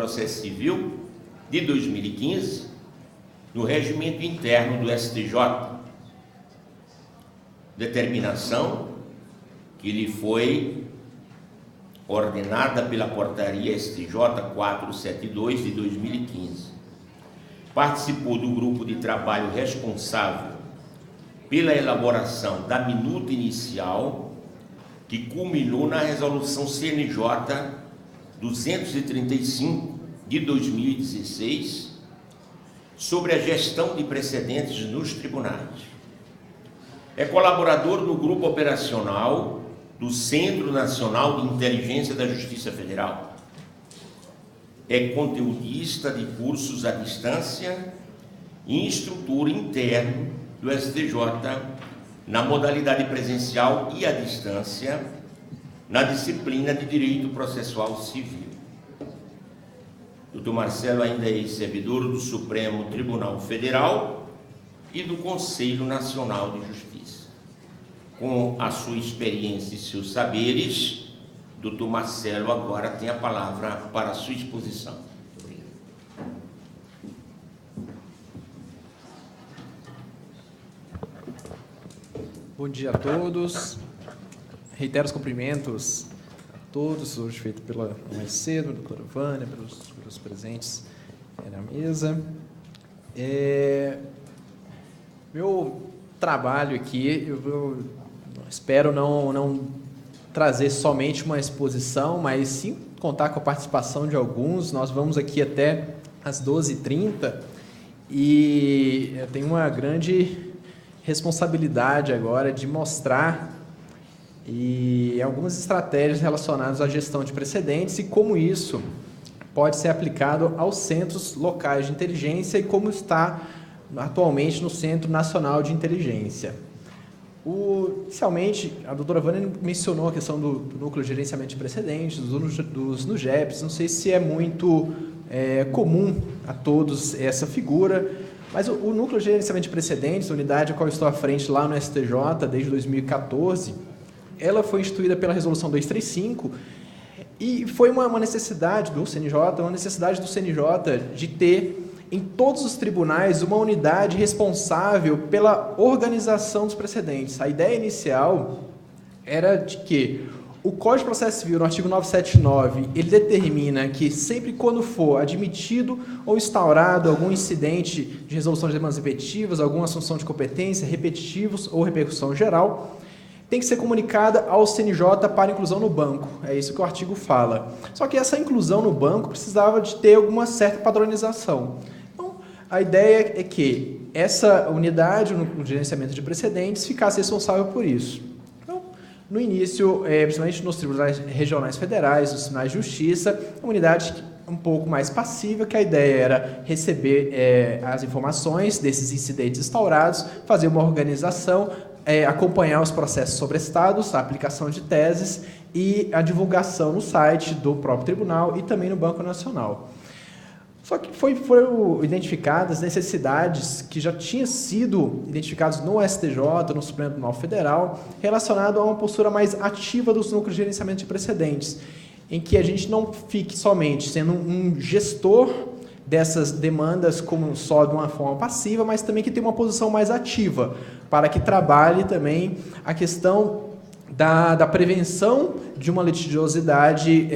Processo Civil de 2015, no regimento interno do STJ, determinação que lhe foi ordenada pela portaria STJ 472 de 2015. Participou do grupo de trabalho responsável pela elaboração da minuta inicial, que culminou na resolução CNJ 235 de 2016, sobre a gestão de precedentes nos tribunais. É colaborador do Grupo Operacional do Centro Nacional de Inteligência da Justiça Federal. É conteudista de cursos à distância e instrutor interno do STJ na modalidade presencial e à distância na disciplina de Direito Processual Civil. Dr. Marcelo ainda é servidor do Supremo Tribunal Federal e do Conselho Nacional de Justiça. Com a sua experiência e seus saberes, Dr. Marcelo agora tem a palavra para a sua exposição. Bom dia a todos. Reitero os cumprimentos a todos, hoje feito pela mais cedo, doutora Vânia, pelos presentes na mesa. Meu trabalho aqui, eu espero não trazer somente uma exposição, mas sim contar com a participação de alguns. Nós vamos aqui até às 12h30 e eu tenho uma grande responsabilidade agora de mostrar algumas estratégias relacionadas à gestão de precedentes e como isso pode ser aplicado aos centros locais de inteligência e como está atualmente no Centro Nacional de Inteligência. Inicialmente, a doutora Vânia mencionou a questão do núcleo de gerenciamento de precedentes, dos NUGEPs. Não sei se é muito comum a todos essa figura, mas o núcleo de gerenciamento de precedentes, a unidade a qual eu estou à frente lá no STJ desde 2014, ela foi instituída pela Resolução 235 e foi uma necessidade do CNJ, de ter em todos os tribunais uma unidade responsável pela organização dos precedentes. A ideia inicial era de que o Código de Processo Civil, no artigo 979, ele determina que sempre quando for admitido ou instaurado algum incidente de resolução de demandas repetitivas, alguma assunção de competência, repetitivos ou repercussão geral, tem que ser comunicada ao CNJ para inclusão no banco. É isso que o artigo fala. Só que essa inclusão no banco precisava de ter alguma certa padronização. Então, a ideia é que essa unidade no gerenciamento de precedentes ficasse responsável por isso. Então, no início, principalmente nos tribunais regionais federais, nos tribunais de justiça, uma unidade um pouco mais passiva, que a ideia era receber as informações desses incidentes instaurados, fazer uma organização, acompanhar os processos sobrestados, a aplicação de teses e a divulgação no site do próprio tribunal e também no Banco Nacional. Só que foram identificadas necessidades que já tinham sido identificadas no STJ, no Supremo Tribunal Federal, relacionado a uma postura mais ativa dos núcleos de gerenciamento de precedentes, em que a gente não fique somente sendo um gestor dessas demandas como só de uma forma passiva, mas também que tenha uma posição mais ativa, para que trabalhe também a questão da prevenção de uma litigiosidade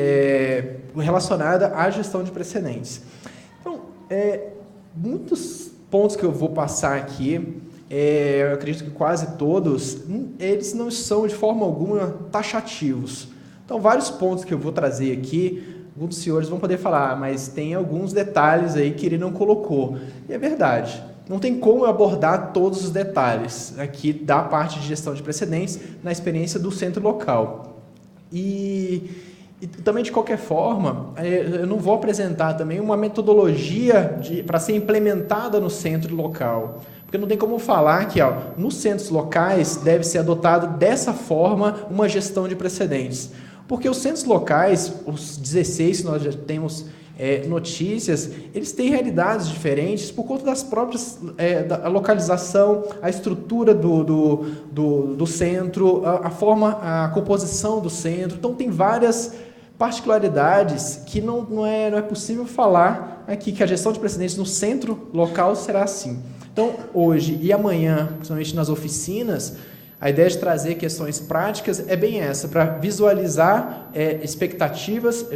relacionada à gestão de precedentes. Então, muitos pontos que eu vou passar aqui, eu acredito que quase todos, eles não são de forma alguma taxativos. Então, vários pontos que eu vou trazer aqui, alguns dos senhores vão poder falar, mas tem alguns detalhes aí que ele não colocou. E é verdade, não tem como abordar todos os detalhes aqui da parte de gestão de precedentes na experiência do centro local. E também, de qualquer forma, eu não vou apresentar também uma metodologia para ser implementada no centro local. Porque não tem como falar que nos centros locais deve ser adotado dessa forma uma gestão de precedentes. Porque os centros locais, os 16 que nós já temos notícias, eles têm realidades diferentes por conta das próprias da localização, a estrutura do centro, a composição do centro. Então, tem várias particularidades que não é possível falar aqui que a gestão de precedentes no centro local será assim. Então, hoje e amanhã, principalmente nas oficinas, a ideia de trazer questões práticas é bem essa, para visualizar expectativas,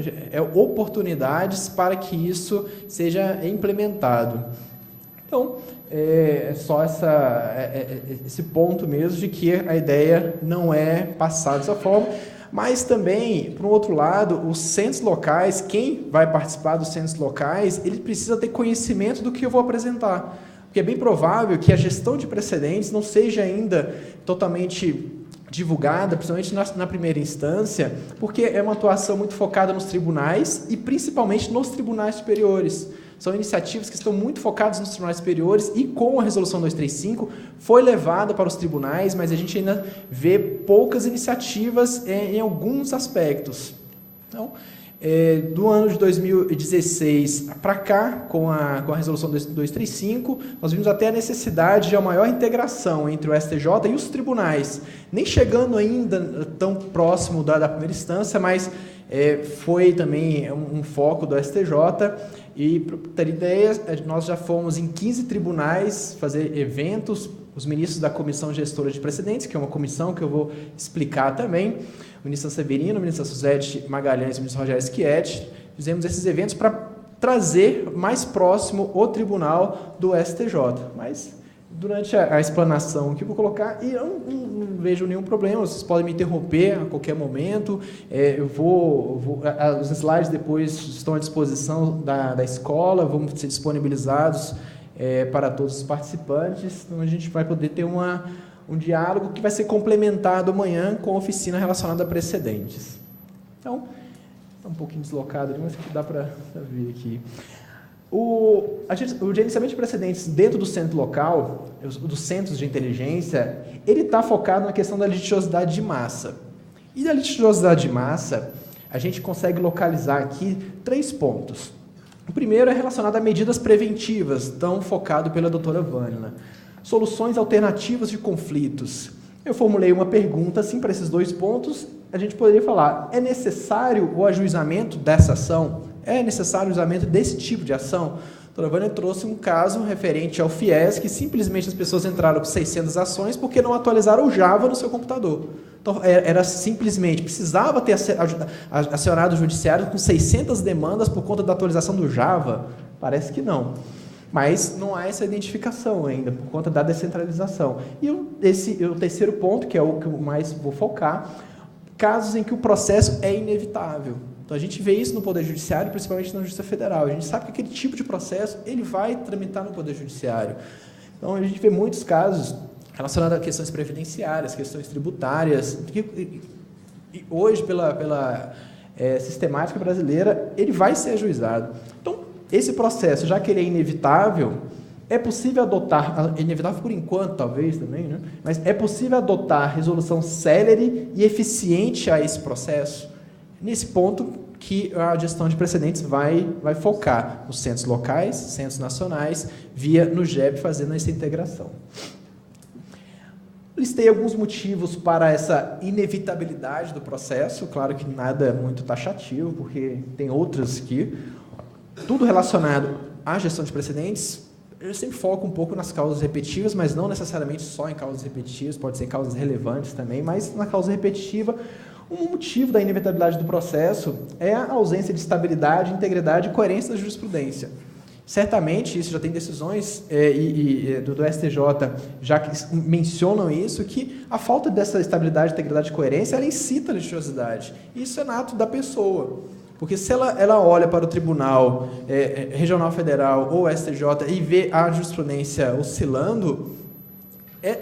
oportunidades para que isso seja implementado. Então, é só esse ponto mesmo de que a ideia não é passar dessa forma, mas também, por um outro lado, os centros locais, quem vai participar dos centros locais, ele precisa ter conhecimento do que eu vou apresentar. Porque é bem provável que a gestão de precedentes não seja ainda totalmente divulgada, principalmente na primeira instância, porque é uma atuação muito focada nos tribunais e principalmente nos tribunais superiores. São iniciativas que estão muito focadas nos tribunais superiores e com a Resolução 235 foi levada para os tribunais, mas a gente ainda vê poucas iniciativas em alguns aspectos. Então, do ano de 2016 para cá, com a Resolução 235, nós vimos até a necessidade de uma maior integração entre o STJ e os tribunais, nem chegando ainda tão próximo da primeira instância, mas foi também um foco do STJ. E, para ter ideia, nós já fomos em 15 tribunais fazer eventos, os ministros da Comissão Gestora de Precedentes, que é uma comissão que eu vou explicar também, o ministro Severino, o ministro Suzete Magalhães e o ministro Rogério Schietti, fizemos esses eventos para trazer mais próximo o tribunal do STJ. Mas, durante a explanação que eu vou colocar, e eu não vejo nenhum problema, vocês podem me interromper a qualquer momento, os slides depois estão à disposição da escola, vão ser disponibilizados para todos os participantes, então a gente vai poder ter um diálogo que vai ser complementado amanhã com a oficina relacionada a precedentes. Então, está um pouquinho deslocado ali, mas dá para ver aqui. O gerenciamento de precedentes dentro do centro local, dos centros de inteligência, ele está focado na questão da litigiosidade de massa. E da litigiosidade de massa, a gente consegue localizar aqui 3 pontos. O primeiro é relacionado a medidas preventivas, tão focado pela doutora Vânia. Soluções alternativas de conflitos. Eu formulei uma pergunta assim para esses 2 pontos, a gente poderia falar, é necessário o ajuizamento dessa ação? É necessário o ajuizamento desse tipo de ação? A doutora Vânia trouxe um caso referente ao FIES, que simplesmente as pessoas entraram com 600 ações porque não atualizaram o Java no seu computador. Então, era simplesmente, precisava ter acionado o judiciário com 600 demandas por conta da atualização do Java? Parece que não. Mas não há essa identificação ainda, por conta da descentralização. E o terceiro ponto, que é o que eu mais vou focar, casos em que o processo é inevitável. Então, a gente vê isso no Poder Judiciário, principalmente na Justiça Federal. A gente sabe que aquele tipo de processo ele vai tramitar no Poder Judiciário. Então, a gente vê muitos casos relacionados a questões previdenciárias, questões tributárias, que hoje, pela sistemática brasileira, ele vai ser ajuizado. Então, esse processo, já que ele é inevitável, é possível adotar, inevitável por enquanto, talvez também, né? Mas é possível adotar resolução célere e eficiente a esse processo? Nesse ponto que a gestão de precedentes vai focar nos centros locais, centros nacionais, via no GEP, fazendo essa integração. Listei alguns motivos para essa inevitabilidade do processo, claro que nada muito taxativo, porque tem outras que, tudo relacionado à gestão de precedentes, eu sempre foco um pouco nas causas repetitivas, mas não necessariamente só em causas repetitivas, pode ser causas relevantes também, mas na causa repetitiva, um motivo da inevitabilidade do processo é a ausência de estabilidade, integridade e coerência da jurisprudência. Certamente, isso já tem decisões do STJ já que mencionam isso, que a falta dessa estabilidade, integridade e coerência, ela incita a litigiosidade. Isso é nato da pessoa. Porque se ela olha para o Tribunal Regional Federal ou STJ e vê a jurisprudência oscilando,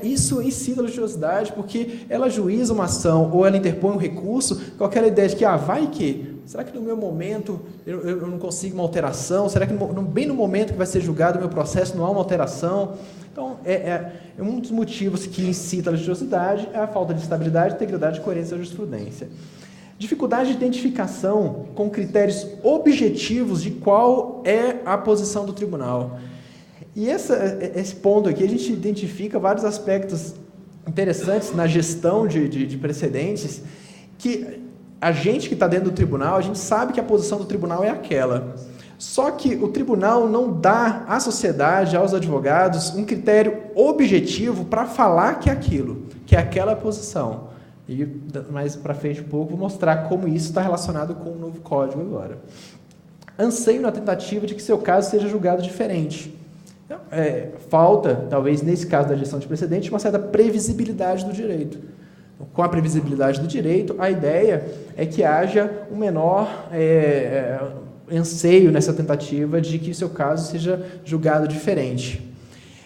isso incita a litigiosidade, porque ela ajuiza uma ação ou ela interpõe um recurso com aquela ideia de que, vai que, será que no meu momento eu não consigo uma alteração? Será que bem no momento que vai ser julgado o meu processo não há uma alteração? Então, um dos motivos que incita a litigiosidade é a falta de estabilidade, integridade e coerência da jurisprudência. Dificuldade de identificação com critérios objetivos de qual é a posição do tribunal. E esse ponto aqui, a gente identifica vários aspectos interessantes na gestão de precedentes, que a gente que está dentro do tribunal, a gente sabe que a posição do tribunal é aquela. Só que o tribunal não dá à sociedade, aos advogados, um critério objetivo para falar que é aquilo, que é aquela posição. E mais para frente um pouco vou mostrar como isso está relacionado com o novo código agora. Anseio na tentativa de que seu caso seja julgado diferente. Falta, talvez nesse caso da gestão de precedente, uma certa previsibilidade do direito. Com a previsibilidade do direito, a ideia é que haja um menor anseio nessa tentativa de que o seu caso seja julgado diferente.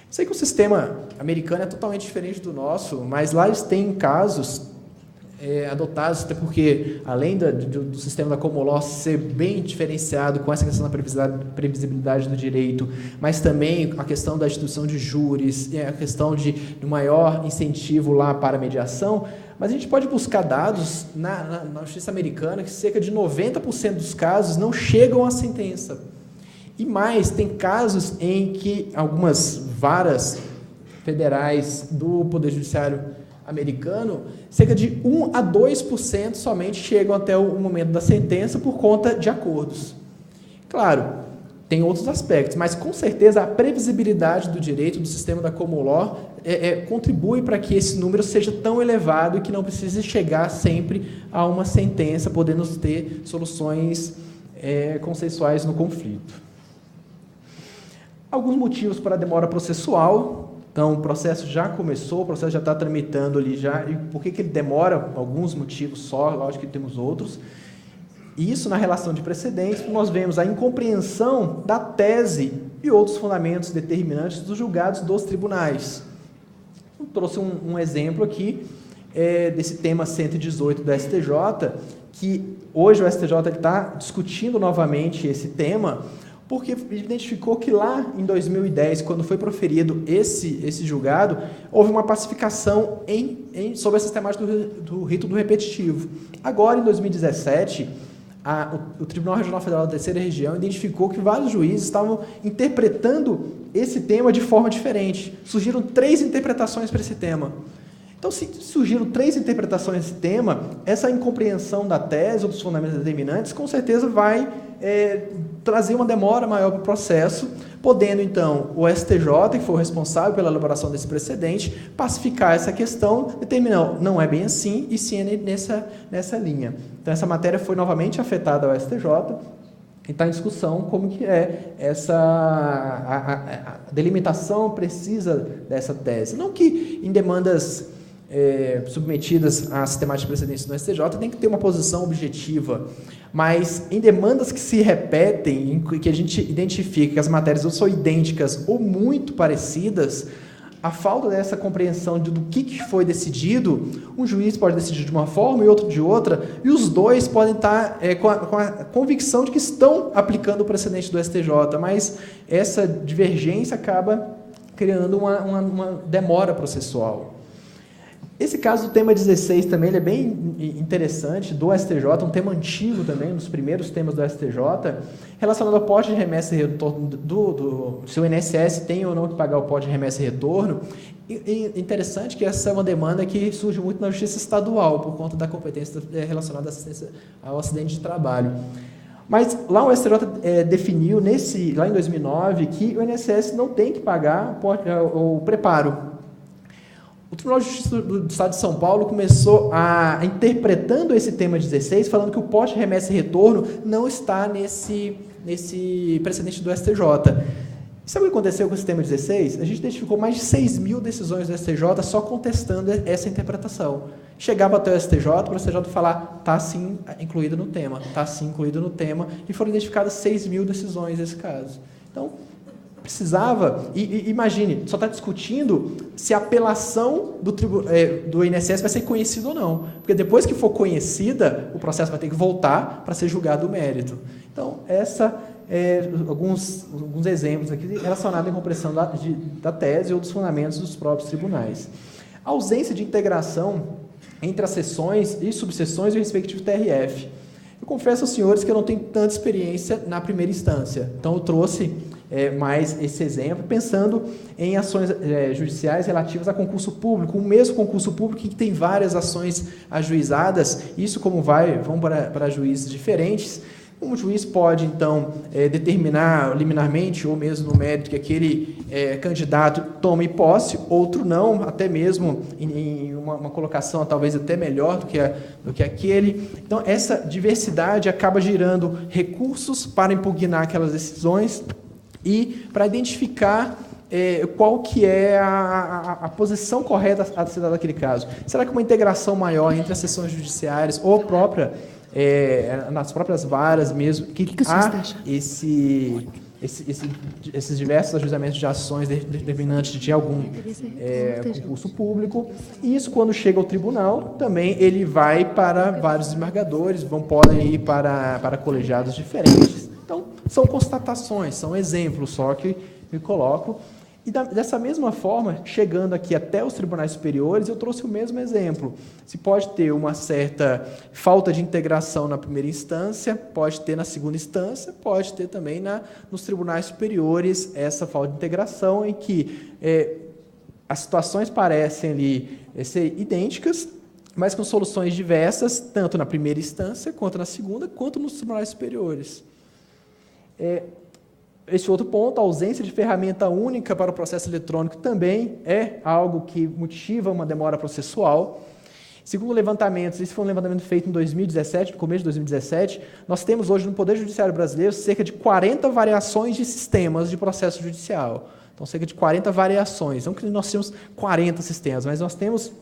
Sei que o sistema americano é totalmente diferente do nosso, mas lá eles têm casos adotados, até porque, além do sistema da common law ser bem diferenciado com essa questão da previsibilidade do direito, mas também a questão da instituição de júris, a questão de maior incentivo lá para a mediação, mas a gente pode buscar dados na justiça americana que cerca de 90% dos casos não chegam à sentença. E mais, tem casos em que algumas varas federais do Poder Judiciário americano, cerca de 1 a 2% somente chegam até o momento da sentença por conta de acordos. Claro, tem outros aspectos, mas com certeza a previsibilidade do direito do sistema da common law contribui para que esse número seja tão elevado e que não precise chegar sempre a uma sentença, podendo ter soluções consensuais no conflito. Alguns motivos para a demora processual. Então, o processo já começou, o processo já está tramitando ali já. E por que ele demora? Alguns motivos só, lógico que temos outros. Isso na relação de precedentes, nós vemos a incompreensão da tese e outros fundamentos determinantes dos julgados dos tribunais. Eu trouxe um exemplo aqui desse tema 118 do STJ, que hoje o STJ está discutindo novamente esse tema, porque identificou que lá em 2010, quando foi proferido esse julgado, houve uma pacificação sobre a sistemática do rito do repetitivo. Agora, em 2017, o Tribunal Regional Federal da Terceira Região identificou que vários juízes estavam interpretando esse tema de forma diferente. Surgiram 3 interpretações para esse tema. Então, se surgiram 3 interpretações desse tema, essa incompreensão da tese ou dos fundamentos determinantes, com certeza vai trazer uma demora maior para o processo, podendo, então, o STJ, que foi o responsável pela elaboração desse precedente, pacificar essa questão, determinar, não é bem assim, e sim é nessa linha. Então, essa matéria foi novamente afetada ao STJ, e está em discussão como que é a delimitação precisa dessa tese. Não que em demandas submetidas à sistemática de precedentes no STJ tem que ter uma posição objetiva, mas em demandas que se repetem, em que a gente identifica que as matérias ou são idênticas ou muito parecidas, a falta dessa compreensão do que foi decidido, um juiz pode decidir de uma forma e outro de outra, e os dois podem estar com a convicção de que estão aplicando o precedente do STJ, mas essa divergência acaba criando uma demora processual. Esse caso do tema 16 também ele é bem interessante, do STJ, um tema antigo também, um dos primeiros temas do STJ, relacionado ao porte de remessa e retorno se o INSS tem ou não que pagar o porte de remessa e retorno. E interessante que essa é uma demanda que surge muito na justiça estadual, por conta da competência relacionada à assistência ao acidente de trabalho. Mas lá o STJ definiu, lá em 2009, que o INSS não tem que pagar o preparo. O Tribunal de Justiça do Estado de São Paulo começou interpretando esse tema 16, falando que o porte de remessa e retorno não está nesse precedente do STJ. E sabe o que aconteceu com esse tema 16? A gente identificou mais de 6.000 decisões do STJ só contestando essa interpretação. Chegava até o STJ, para o STJ falar, está sim incluído no tema, está sim incluído no tema, e foram identificadas 6.000 decisões nesse caso. Então, precisava, imagine, só está discutindo se a apelação do INSS vai ser conhecida ou não, porque depois que for conhecida, o processo vai ter que voltar para ser julgado o mérito. Então, alguns exemplos aqui relacionados à compreensão da tese ou dos fundamentos dos próprios tribunais. A ausência de integração entre as seções e subseções e o respectivo TRF. Eu confesso aos senhores que eu não tenho tanta experiência na primeira instância, então eu trouxe mais esse exemplo, pensando em ações judiciais relativas a concurso público. O mesmo concurso público que tem várias ações ajuizadas, isso vão para juízes diferentes. Um juiz pode, então, determinar liminarmente ou mesmo no mérito que aquele candidato tome posse, outro não, até mesmo em uma colocação talvez até melhor do que aquele. Então, essa diversidade acaba gerando recursos para impugnar aquelas decisões e para identificar qual que é a posição correta a ser dada naquele caso. Será que uma integração maior entre as sessões judiciárias ou própria nas próprias varas mesmo, que há esses diversos ajuizamentos de ações determinantes de algum concurso público, e isso, quando chega ao tribunal, também ele vai para vários desembargadores, podem ir para colegiados diferentes. Então, são constatações, são exemplos só que me coloco. E dessa mesma forma, chegando aqui até os tribunais superiores, eu trouxe o mesmo exemplo. Se pode ter uma certa falta de integração na primeira instância, pode ter na segunda instância, pode ter também nos tribunais superiores essa falta de integração em que as situações parecem ali ser idênticas, mas com soluções diversas, tanto na primeira instância, quanto na segunda, quanto nos tribunais superiores. Esse outro ponto, a ausência de ferramenta única para o processo eletrônico, também é algo que motiva uma demora processual. Segundo levantamentos, esse foi um levantamento feito em 2017, no começo de 2017, nós temos hoje no Poder Judiciário brasileiro cerca de 40 variações de sistemas de processo judicial. Então, cerca de 40 variações. Não que nós temos 40 sistemas, mas nós temos,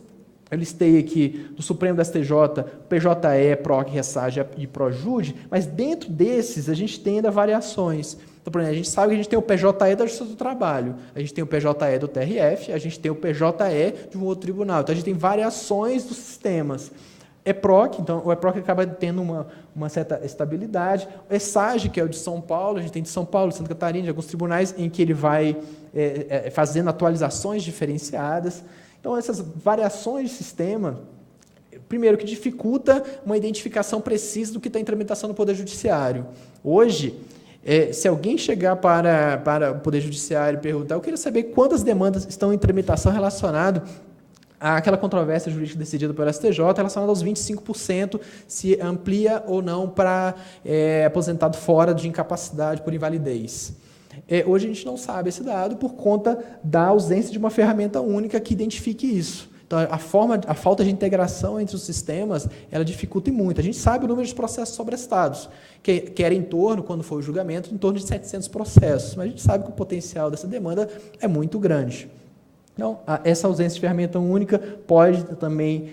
eu listei aqui, do Supremo da STJ, PJE, PROC, Ressage e PROJUDE, mas dentro desses a gente tem ainda variações. Então, por exemplo, a gente sabe que a gente tem o PJE da Justiça do Trabalho, a gente tem o PJE do TRF, a gente tem o PJE de um outro tribunal. Então, a gente tem variações dos sistemas. EPROC, então, o EPROC acaba tendo uma certa estabilidade. O ESAGE, que é o de São Paulo, a gente tem de São Paulo, de Santa Catarina, de alguns tribunais em que ele vai fazendo atualizações diferenciadas. Então, essas variações de sistema, primeiro, que dificulta uma identificação precisa do que está em tramitação no Poder Judiciário. Hoje, se alguém chegar para o Poder Judiciário e perguntar, eu queria saber quantas demandas estão em tramitação relacionado àquela controvérsia jurídica decidida pelo STJ, relacionada aos 25%, se amplia ou não para aposentado fora de incapacidade por invalidez. Hoje a gente não sabe esse dado por conta da ausência de uma ferramenta única que identifique isso. Então, a falta de integração entre os sistemas, ela dificulta muito. A gente sabe o número de processos sobrestados, que era em torno, quando foi o julgamento, em torno de 700 processos, mas a gente sabe que o potencial dessa demanda é muito grande. Então, essa ausência de ferramenta única pode também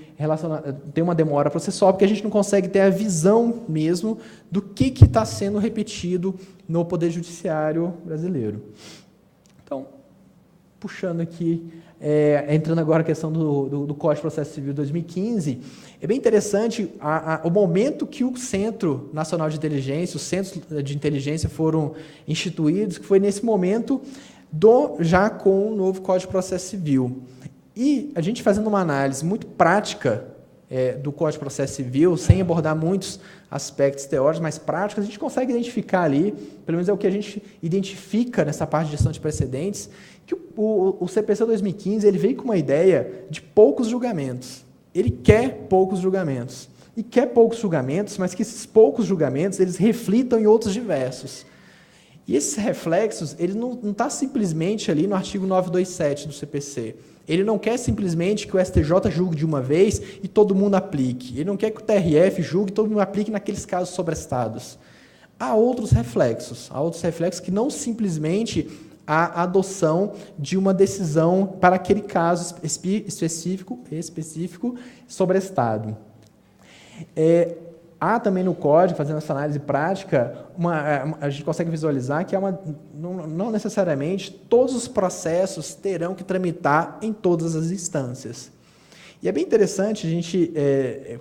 ter uma demora processual, porque a gente não consegue ter a visão mesmo do que está sendo repetido no Poder Judiciário brasileiro. Então, puxando aqui, entrando agora na questão do Código de Processo Civil 2015, é bem interessante o momento que o Centro Nacional de Inteligência, os centros de inteligência foram instituídos, que foi nesse momento já com o novo Código de Processo Civil. E a gente fazendo uma análise muito prática do Código de Processo Civil, sem abordar muitos aspectos teóricos, mas práticos, a gente consegue identificar ali, pelo menos é o que a gente identifica nessa parte de gestão de precedentes, que o CPC 2015 ele veio com uma ideia de poucos julgamentos. Ele quer poucos julgamentos. E quer poucos julgamentos, mas que esses poucos julgamentos eles reflitam em outros diversos. E esses reflexos, ele não está simplesmente ali no artigo 927 do CPC. Ele não quer simplesmente que o STJ julgue de uma vez e todo mundo aplique. Ele não quer que o TRF julgue e todo mundo aplique naqueles casos sobrestados. Há outros reflexos que não simplesmente a adoção de uma decisão para aquele caso específico sobrestado. Há também no código, fazendo essa análise prática, a gente consegue visualizar que não necessariamente todos os processos terão que tramitar em todas as instâncias. E é bem interessante a gente,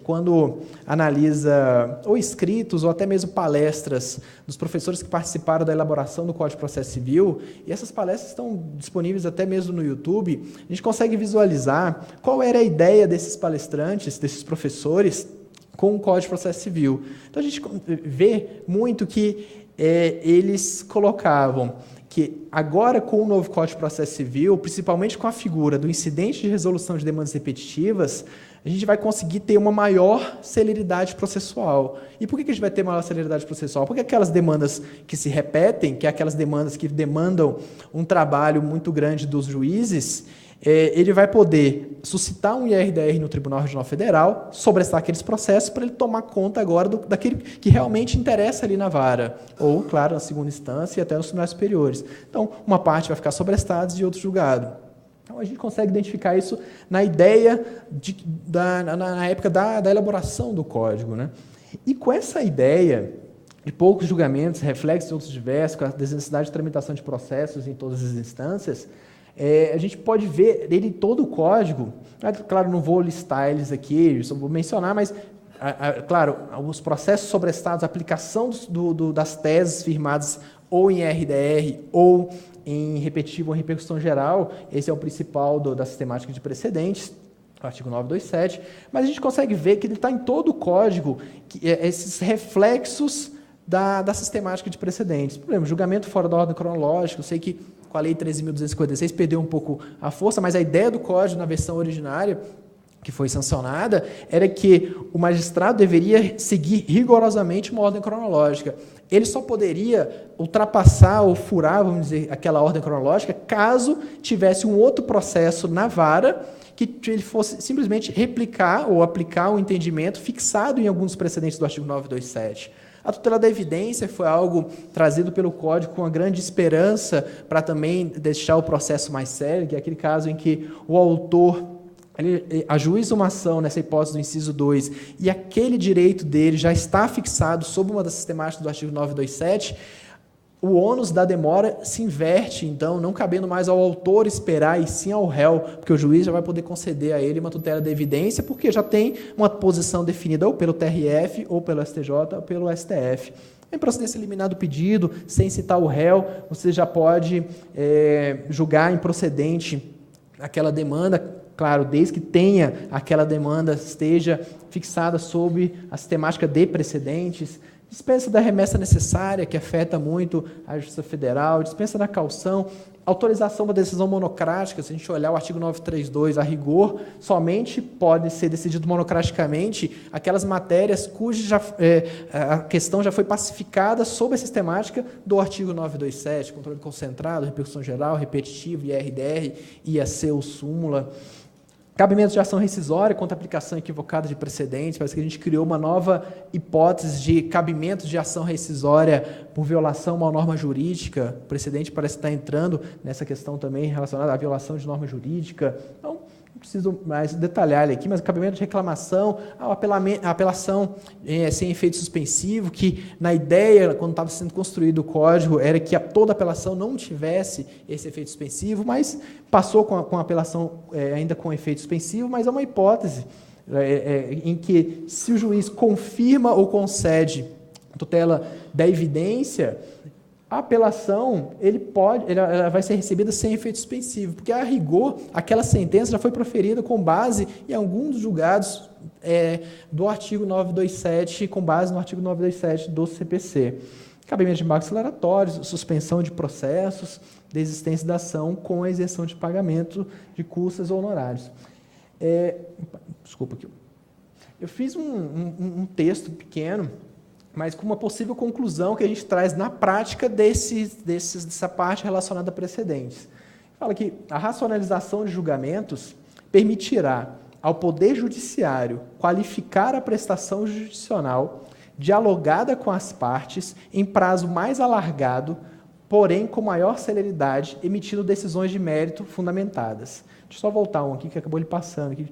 quando analisa ou escritos ou até mesmo palestras dos professores que participaram da elaboração do Código de Processo Civil, e essas palestras estão disponíveis até mesmo no YouTube, a gente consegue visualizar qual era a ideia desses palestrantes, desses professores, com o Código de Processo Civil. Então, a gente vê muito que eles colocavam que agora, com o novo Código de Processo Civil, principalmente com a figura do incidente de resolução de demandas repetitivas, a gente vai conseguir ter uma maior celeridade processual. E por que a gente vai ter maior celeridade processual? Porque aquelas demandas que se repetem, que é aquelas demandas que demandam um trabalho muito grande dos juízes, ele vai poder suscitar um IRDR no Tribunal Regional Federal, sobrestar aqueles processos para ele tomar conta agora daquele que realmente interessa ali na vara, ou, claro, na segunda instância e até nos tribunais superiores. Então, uma parte vai ficar sobrestada e outra julgado. Então, a gente consegue identificar isso na ideia, na época da elaboração do Código, né? E com essa ideia de poucos julgamentos, reflexos de outros diversos, com a desnecessidade de tramitação de processos em todas as instâncias, a gente pode ver ele todo o código. Claro, não vou listar eles aqui, só vou mencionar, mas, claro, os processos sobrestados, a aplicação das teses firmadas ou em RDR ou em repetitivo ou em repercussão geral, esse é o principal da sistemática de precedentes, o artigo 927, mas a gente consegue ver que ele está em todo o código, esses reflexos da sistemática de precedentes. Por exemplo, julgamento fora da ordem cronológica, eu sei que com a Lei 13.256 perdeu um pouco a força, mas a ideia do código na versão originária, que foi sancionada, era que o magistrado deveria seguir rigorosamente uma ordem cronológica. Ele só poderia ultrapassar ou furar, vamos dizer, aquela ordem cronológica, caso tivesse um outro processo na vara que ele fosse simplesmente replicar ou aplicar um entendimento fixado em alguns precedentes do artigo 927. A tutela da evidência foi algo trazido pelo Código com uma grande esperança para também deixar o processo mais sério, que é aquele caso em que o autor ajuiza uma ação nessa hipótese do inciso 2 e aquele direito dele já está fixado sob uma das sistemáticas do artigo 927, o ônus da demora se inverte, então, não cabendo mais ao autor esperar e sim ao réu, porque o juiz já vai poder conceder a ele uma tutela da evidência, porque já tem uma posição definida ou pelo TRF, ou pelo STJ, ou pelo STF. Em procedência liminar do pedido, sem citar o réu, você já pode julgar improcedente aquela demanda, claro, desde que tenha aquela demanda esteja fixada sob a sistemática de precedentes. Dispensa da remessa necessária, que afeta muito a Justiça Federal, dispensa da caução, autorização da decisão monocrática, se a gente olhar o artigo 932, a rigor, somente pode ser decidido monocraticamente aquelas matérias cuja a questão já foi pacificada sob a sistemática do artigo 927, controle concentrado, repercussão geral, repetitivo, IRDR, IAC ou súmula. Cabimento de ação rescisória contra aplicação equivocada de precedentes. Parece que a gente criou uma nova hipótese de cabimento de ação rescisória por violação a uma norma jurídica. O precedente parece estar entrando nessa questão também relacionada à violação de norma jurídica. Então, não preciso mais detalhar ele aqui, mas o cabimento de reclamação, a apelação sem efeito suspensivo, que na ideia, quando estava sendo construído o código, era que toda apelação não tivesse esse efeito suspensivo, mas passou com a apelação ainda com efeito suspensivo, mas é uma hipótese em que, se o juiz confirma ou concede tutela da evidência, a apelação ela vai ser recebida sem efeito suspensivo, porque, a rigor, aquela sentença já foi proferida com base em alguns dos julgados do artigo 927, com base no artigo 927 do CPC. Cabimento de embargos acceleratórios, suspensão de processos, desistência da ação com a isenção de pagamento de custas ou honorários. Desculpa aqui. Eu fiz um texto pequeno, mas com uma possível conclusão que a gente traz na prática dessa parte relacionada a precedentes. Fala que a racionalização de julgamentos permitirá ao Poder Judiciário qualificar a prestação jurisdicional dialogada com as partes em prazo mais alargado, porém com maior celeridade, emitindo decisões de mérito fundamentadas. Deixa eu só voltar um aqui que acabou ele passando aqui.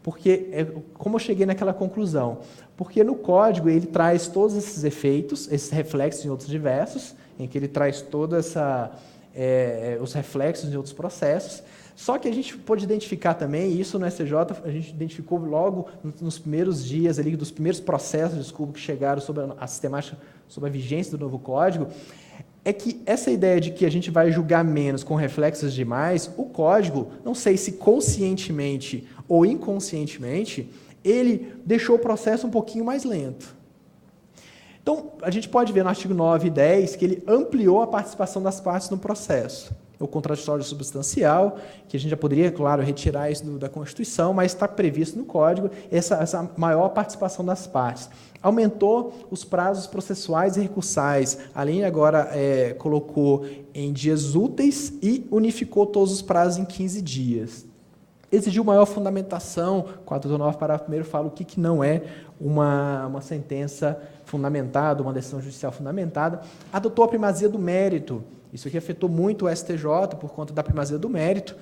Porque, como eu cheguei naquela conclusão? Porque no código ele traz todos esses efeitos, esses reflexos em outros diversos, em que ele traz os reflexos em outros processos, só que a gente pôde identificar também, e isso no STJ a gente identificou logo nos primeiros dias, ali, dos primeiros processos, que chegaram sobre a sistemática, sobre a vigência do novo código, é que essa ideia de que a gente vai julgar menos com reflexos demais, o código, não sei se conscientemente ou inconscientemente, ele deixou o processo um pouquinho mais lento. Então, a gente pode ver no artigo 9 e 10 que ele ampliou a participação das partes no processo. O contraditório substancial, que a gente já poderia, claro, retirar isso da Constituição, mas está previsto no Código essa maior participação das partes. Aumentou os prazos processuais e recursais, além agora colocou em dias úteis e unificou todos os prazos em 15 dias. Exigiu maior fundamentação, 429 parágrafo 1º fala o que não é uma sentença fundamentada, uma decisão judicial fundamentada. Adotou a primazia do mérito. Isso aqui afetou muito o STJ por conta da primazia do mérito,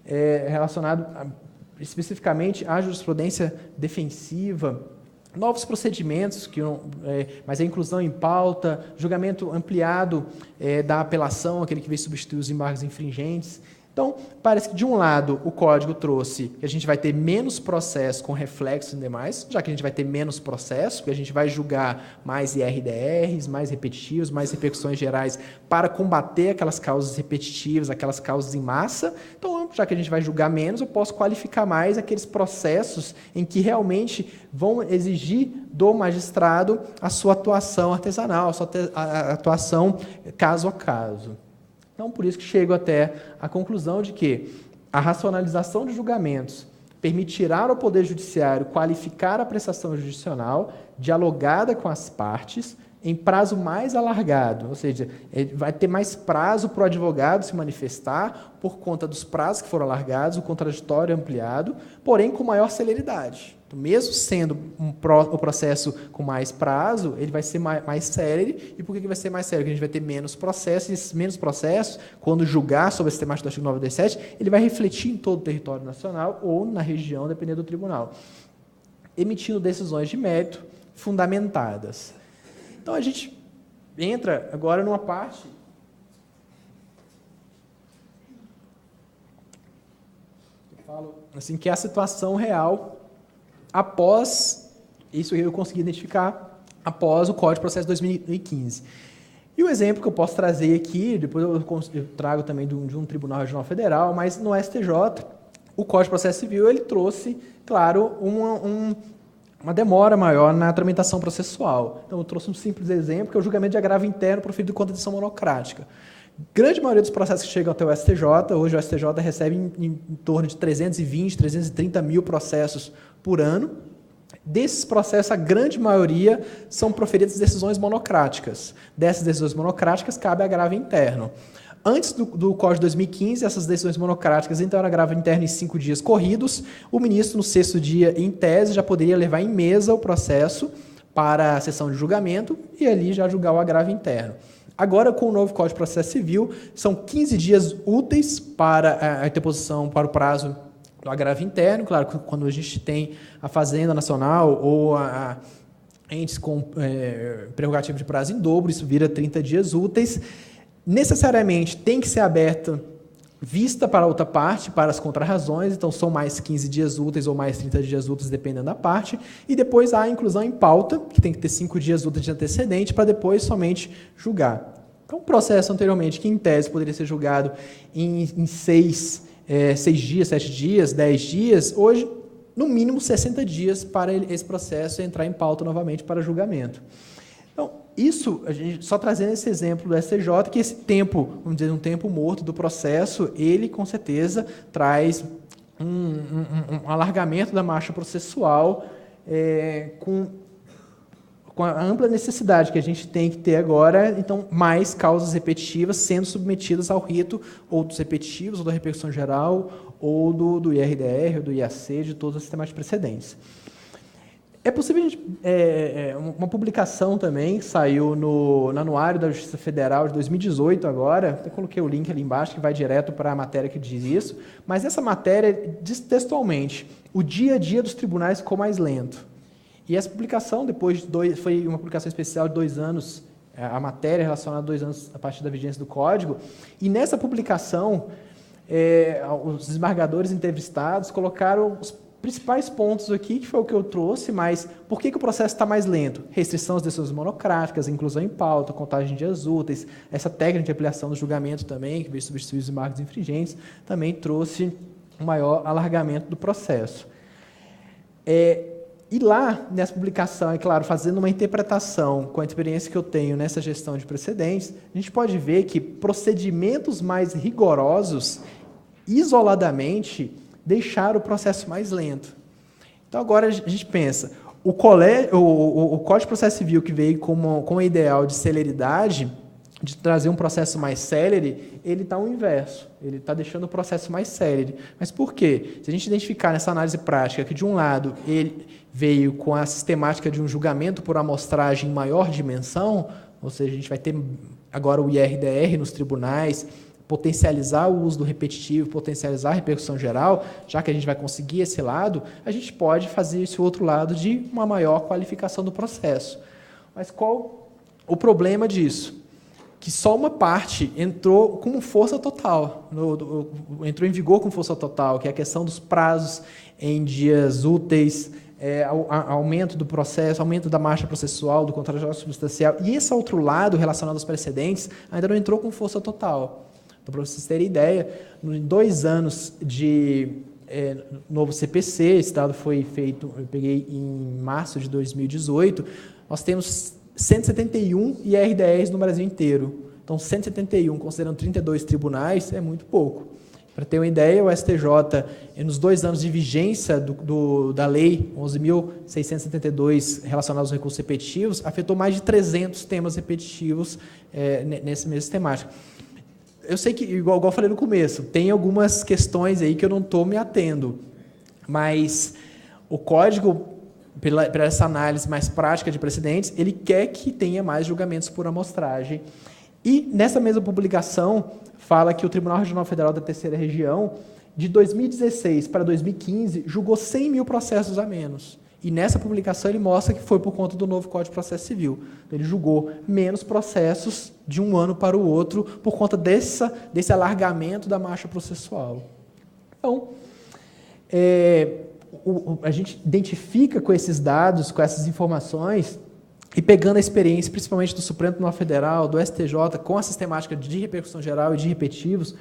relacionado especificamente à jurisprudência defensiva, novos procedimentos, mas a inclusão em pauta, julgamento ampliado da apelação, aquele que veio substituir os embargos infringentes. Então, parece que, de um lado, o Código trouxe que a gente vai ter menos processo com reflexo e demais, já que a gente vai ter menos processo, porque a gente vai julgar mais IRDRs, mais repetitivos, mais repercussões gerais, para combater aquelas causas repetitivas, aquelas causas em massa. Então, já que a gente vai julgar menos, eu posso qualificar mais aqueles processos em que realmente vão exigir do magistrado a sua atuação artesanal, a sua atuação caso a caso. Então, por isso que chego até a conclusão de que a racionalização de julgamentos permitirá ao Poder Judiciário qualificar a prestação jurisdicional dialogada com as partes em prazo mais alargado, ou seja, vai ter mais prazo para o advogado se manifestar por conta dos prazos que foram alargados, o contraditório ampliado, porém com maior celeridade. Então, mesmo sendo o processo com mais prazo, ele vai ser mais célere. E por que vai ser mais célere? Porque a gente vai ter menos processos, e esses menos processos, quando julgar sobre esse temático do artigo 97, ele vai refletir em todo o território nacional ou na região, dependendo do tribunal, emitindo decisões de mérito fundamentadas. Então, a gente entra agora numa parte eu falo assim, que é a situação real após, isso eu consegui identificar, após o Código de Processo de 2015. E o exemplo que eu posso trazer aqui, depois eu trago também de um Tribunal Regional Federal, mas no STJ, o Código de Processo Civil, ele trouxe, claro, uma demora maior na tramitação processual. Então, eu trouxe um simples exemplo, que é o julgamento de agravo interno proferido contra a decisão monocrática. Grande maioria dos processos que chegam até o STJ, hoje o STJ recebe em torno de 320, 330 mil processos por ano. Desses processos, a grande maioria são proferidas decisões monocráticas. Dessas decisões monocráticas, cabe agravo interno. Antes do Código de 2015, essas decisões monocráticas, então, era agravo interno em 5 dias corridos. O ministro, no 6º dia, em tese, já poderia levar em mesa o processo para a sessão de julgamento e ali já julgar o agravo interno. Agora, com o novo Código de Processo Civil, são 15 dias úteis para a interposição para o prazo do agravo interno. Claro, quando a gente tem a Fazenda Nacional ou a entes com prerrogativa de prazo em dobro, isso vira 30 dias úteis. Necessariamente tem que ser aberta vista para a outra parte, para as contrarrazões, então são mais 15 dias úteis ou mais 30 dias úteis, dependendo da parte, e depois há a inclusão em pauta, que tem que ter 5 dias úteis de antecedente, para depois somente julgar. Então, o processo anteriormente, que em tese poderia ser julgado em 6 dias, 7 dias, 10 dias, hoje, no mínimo 60 dias para esse processo entrar em pauta novamente para julgamento. Então, isso, a gente, só trazendo esse exemplo do STJ, que esse tempo, vamos dizer, um tempo morto do processo, ele, com certeza, traz um alargamento da marcha processual com a ampla necessidade que a gente tem que ter agora, então, mais causas repetitivas sendo submetidas ao rito ou dos repetitivos, ou da repercussão geral, ou do IRDR, ou do IAC, de todos os sistemas precedentes. É possível, uma publicação também, que saiu no Anuário da Justiça Federal de 2018 agora, até coloquei o link ali embaixo, que vai direto para a matéria que diz isso, mas essa matéria diz textualmente: o dia a dia dos tribunais ficou mais lento. E essa publicação, depois de foi uma publicação especial de 2 anos, a matéria relacionada a 2 anos a partir da vigência do Código, e nessa publicação, os desembargadores entrevistados colocaram os principais pontos aqui, que foi o que eu trouxe, mas por que o processo está mais lento? Restrição às decisões monocráticas, inclusão em pauta, contagem de dias úteis, essa técnica de ampliação do julgamento também, que veio substituir os embargos infringentes, também trouxe um maior alargamento do processo. E lá, nessa publicação, é claro, fazendo uma interpretação com a experiência que eu tenho nessa gestão de precedentes, a gente pode ver que procedimentos mais rigorosos, isoladamente, deixaram o processo mais lento. Então, agora a gente pensa, o Código de Processo Civil, que veio com o ideal de celeridade, de trazer um processo mais célere, ele está o inverso. Ele está deixando o processo mais célere. Mas por quê? Se a gente identificar nessa análise prática que, de um lado, ele veio com a sistemática de um julgamento por amostragem em maior dimensão, ou seja, a gente vai ter agora o IRDR nos tribunais, potencializar o uso do repetitivo, potencializar a repercussão geral, já que a gente vai conseguir esse lado, a gente pode fazer esse outro lado de uma maior qualificação do processo. Mas qual o problema disso? Que só uma parte entrou com força total, entrou em vigor com força total, que é a questão dos prazos em dias úteis, aumento do processo, aumento da marcha processual, do contrato substancial. E esse outro lado, relacionado aos precedentes, ainda não entrou com força total. Então, para vocês terem ideia, em 2 anos de novo CPC, esse dado foi feito, eu peguei em março de 2018, nós temos 171 IRDRs no Brasil inteiro. Então, 171, considerando 32 tribunais, é muito pouco. Para ter uma ideia, o STJ, nos 2 anos de vigência da Lei 11.672 relacionados aos recursos repetitivos, afetou mais de 300 temas repetitivos nessa mesma temática. Eu sei que, igual eu falei no começo, tem algumas questões aí que eu não estou me atendo, mas o Código, pela essa análise mais prática de precedentes, ele quer que tenha mais julgamentos por amostragem. E, nessa mesma publicação, fala que o Tribunal Regional Federal da Terceira Região, de 2016 para 2015, julgou 100 mil processos a menos. E, nessa publicação, ele mostra que foi por conta do novo Código de Processo Civil. Ele julgou menos processos de um ano para o outro por conta desse alargamento da marcha processual. Então, a gente identifica com esses dados, com essas informações, e pegando a experiência, principalmente do Supremo Tribunal Federal, do STJ, com a sistemática de repercussão geral e de repetitivos,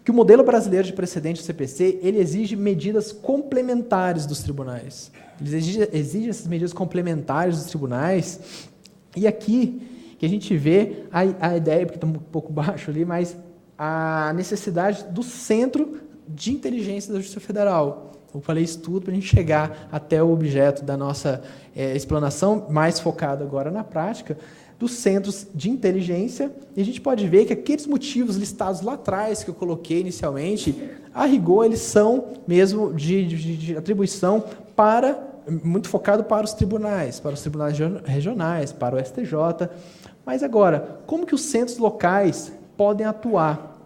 que o modelo brasileiro de precedente do CPC, ele exige medidas complementares dos tribunais. Ele exige essas medidas complementares dos tribunais, e aqui que a gente vê a ideia, porque está um pouco baixo ali, mas a necessidade do Centro de Inteligência da Justiça Federal. Eu falei isso tudo para a gente chegar até o objeto da nossa explanação, mais focada agora na prática, dos centros de inteligência, e a gente pode ver que aqueles motivos listados lá atrás, que eu coloquei inicialmente, a rigor, eles são mesmo de atribuição muito focado para os tribunais regionais, para o STJ. Mas agora, como que os centros locais podem atuar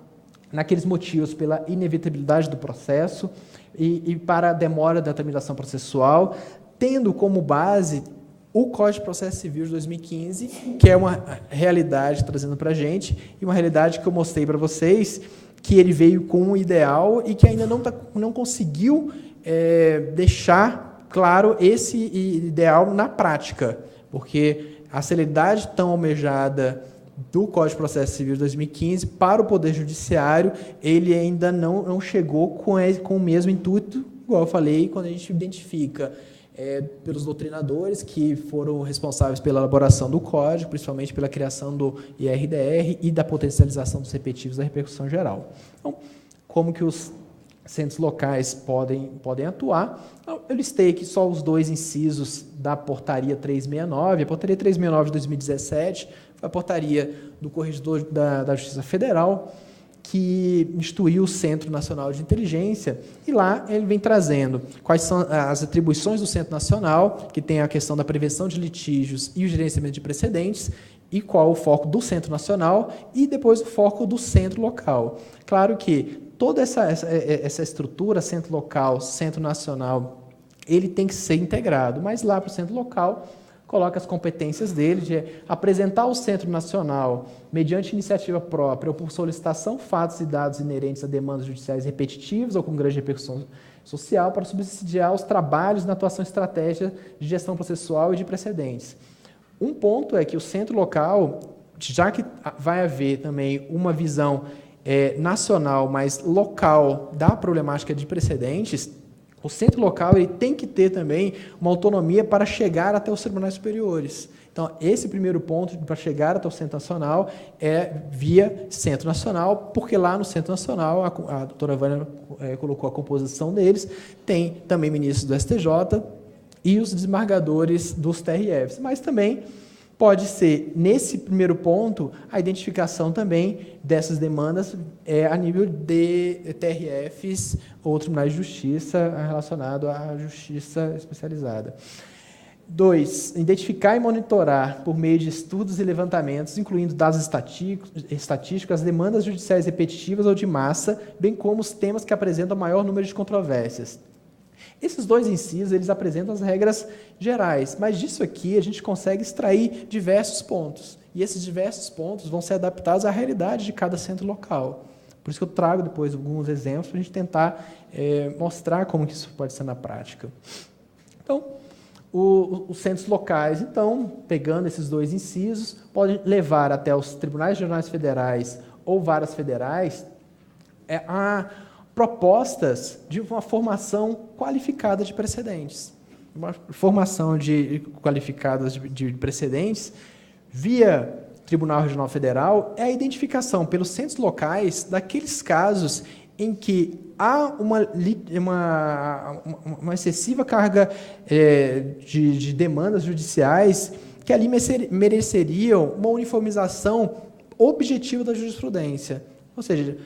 naqueles motivos pela inevitabilidade do processo e para a demora da tramitação processual, tendo como base o Código de Processo Civil de 2015, que é uma realidade trazendo para a gente, e uma realidade que eu mostrei para vocês, que ele veio com um ideal e que ainda não conseguiu deixar claro esse ideal na prática, porque a celeridade tão almejada do Código de Processo Civil de 2015 para o Poder Judiciário, ele ainda não chegou com o mesmo intuito, igual eu falei, quando a gente identifica pelos doutrinadores que foram responsáveis pela elaboração do Código, principalmente pela criação do IRDR e da potencialização dos repetitivos da repercussão geral. Então, como que os centros locais podem atuar? Então, eu listei aqui só os 2 incisos da Portaria 369. A Portaria 369 de 2017 foi a portaria do Corregedor da Justiça Federal, que instituiu o Centro Nacional de Inteligência, e lá ele vem trazendo quais são as atribuições do Centro Nacional, que tem a questão da prevenção de litígios e o gerenciamento de precedentes, e qual o foco do Centro Nacional, e depois o foco do Centro Local. Claro que toda essa estrutura, Centro Local, Centro Nacional, ele tem que ser integrado, mas lá para o Centro Local, coloca as competências dele de apresentar ao Centro Nacional, mediante iniciativa própria ou por solicitação, fatos e dados inerentes a demandas judiciais repetitivas ou com grande repercussão social para subsidiar os trabalhos na atuação estratégica de gestão processual e de precedentes. Um ponto é que o Centro Local, já que vai haver também uma visão nacional, mas local da problemática de precedentes, O centro local ele tem que ter também uma autonomia para chegar até os tribunais superiores. Então, esse primeiro ponto para chegar até o Centro Nacional é via Centro Nacional, porque lá no Centro Nacional, a doutora Vânia colocou a composição deles, tem também ministros do STJ e os desembargadores dos TRFs, mas também pode ser, nesse primeiro ponto, a identificação também dessas demandas a nível de TRFs ou Tribunais de Justiça relacionado à Justiça Especializada. 2. Identificar e monitorar, por meio de estudos e levantamentos, incluindo dados estatísticos, as demandas judiciais repetitivas ou de massa, bem como os temas que apresentam maior número de controvérsias. Esses 2 incisos, eles apresentam as regras gerais, mas disso aqui a gente consegue extrair diversos pontos. E esses diversos pontos vão ser adaptados à realidade de cada centro local. Por isso que eu trago depois alguns exemplos para a gente tentar mostrar como que isso pode ser na prática. Então, os centros locais, então, pegando esses 2 incisos, podem levar até os tribunais regionais federais ou varas federais a propostas de uma formação qualificada de precedentes. Uma formação qualificada de precedentes via Tribunal Regional Federal é a identificação pelos centros locais daqueles casos em que há uma excessiva carga de demandas judiciais que ali mereceriam uma uniformização objetiva da jurisprudência. Ou seja,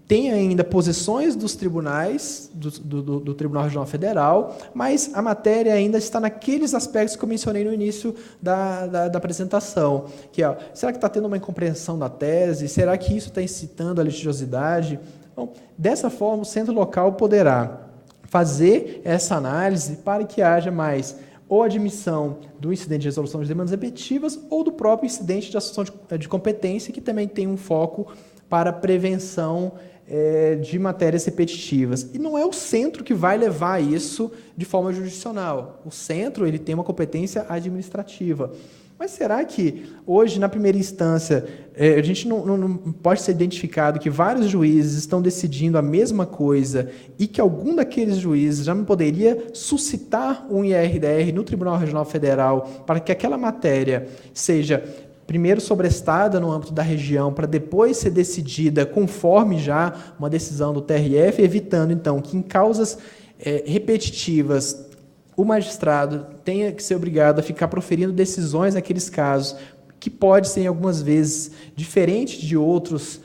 tem ainda posições dos tribunais, do Tribunal Regional Federal, mas a matéria ainda está naqueles aspectos que eu mencionei no início da apresentação, que é, será que está tendo uma incompreensão da tese? Será que isso está incitando a litigiosidade? Então, dessa forma, o centro local poderá fazer essa análise para que haja mais ou admissão do incidente de resolução de demandas repetitivas ou do próprio incidente de assunção de competência, que também tem um foco para prevenção de matérias repetitivas. E não é o centro que vai levar isso de forma jurisdicional. O centro ele tem uma competência administrativa. Mas será que hoje, na primeira instância, a gente não pode ser identificado que vários juízes estão decidindo a mesma coisa e que algum daqueles juízes já não poderia suscitar um IRDR no Tribunal Regional Federal para que aquela matéria seja primeiro sobrestada no âmbito da região para depois ser decidida conforme já uma decisão do TRF, evitando, então, que em causas repetitivas o magistrado tenha que ser obrigado a ficar proferindo decisões naqueles casos, que pode ser, algumas vezes, diferente de outros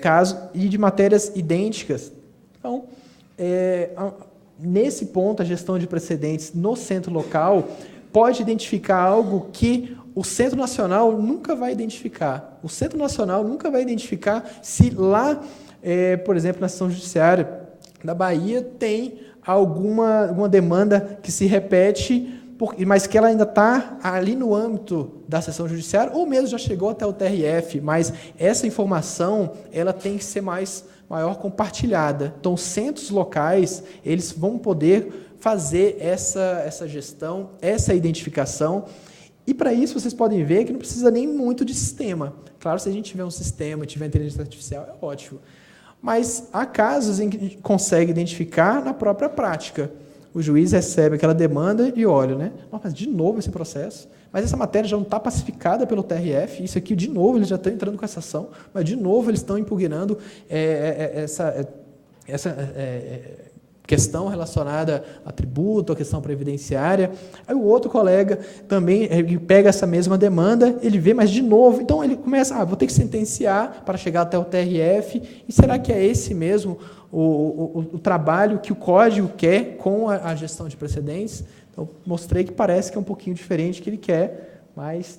casos e de matérias idênticas. Então, nesse ponto, a gestão de precedentes no centro local pode identificar algo que o Centro Nacional nunca vai identificar. O Centro Nacional nunca vai identificar se lá, por exemplo, na Seção Judiciária da Bahia, tem alguma demanda que se repete, mas que ela ainda está ali no âmbito da Seção Judiciária, ou mesmo já chegou até o TRF, mas essa informação ela tem que ser maior compartilhada. Então, os centros locais eles vão poder fazer essa gestão, essa identificação. E para isso vocês podem ver que não precisa nem muito de sistema. Claro, se a gente tiver um sistema e tiver inteligência artificial, é ótimo. Mas há casos em que a gente consegue identificar na própria prática. O juiz recebe aquela demanda e olha, né? Mas de novo esse processo. Mas essa matéria já não está pacificada pelo TRF. Isso aqui, de novo, eles já estão entrando com essa ação. Mas, de novo, eles estão impugnando essa questão relacionada a tributo, a questão previdenciária. Aí o outro colega também pega essa mesma demanda, ele vê, mas de novo, então ele começa, vou ter que sentenciar para chegar até o TRF, e será que é esse mesmo o trabalho que o Código quer com a gestão de precedentes? Então, mostrei que parece que é um pouquinho diferente que ele quer, mas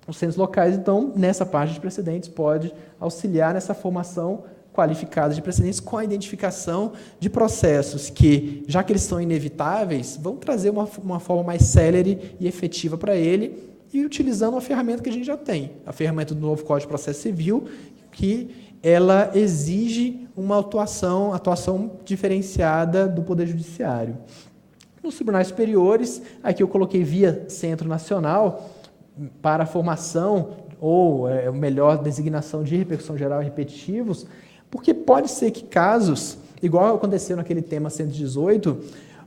os centros locais, então, nessa parte de precedentes, pode auxiliar nessa formação qualificadas de precedentes com a identificação de processos que, já que eles são inevitáveis, vão trazer uma forma mais célere e efetiva para ele e utilizando uma ferramenta que a gente já tem, a ferramenta do novo Código de Processo Civil, que ela exige uma atuação diferenciada do Poder Judiciário. Nos tribunais superiores, aqui eu coloquei via Centro Nacional para a formação ou melhor, designação de repercussão geral e repetitivos, porque pode ser que casos igual aconteceu naquele tema 118,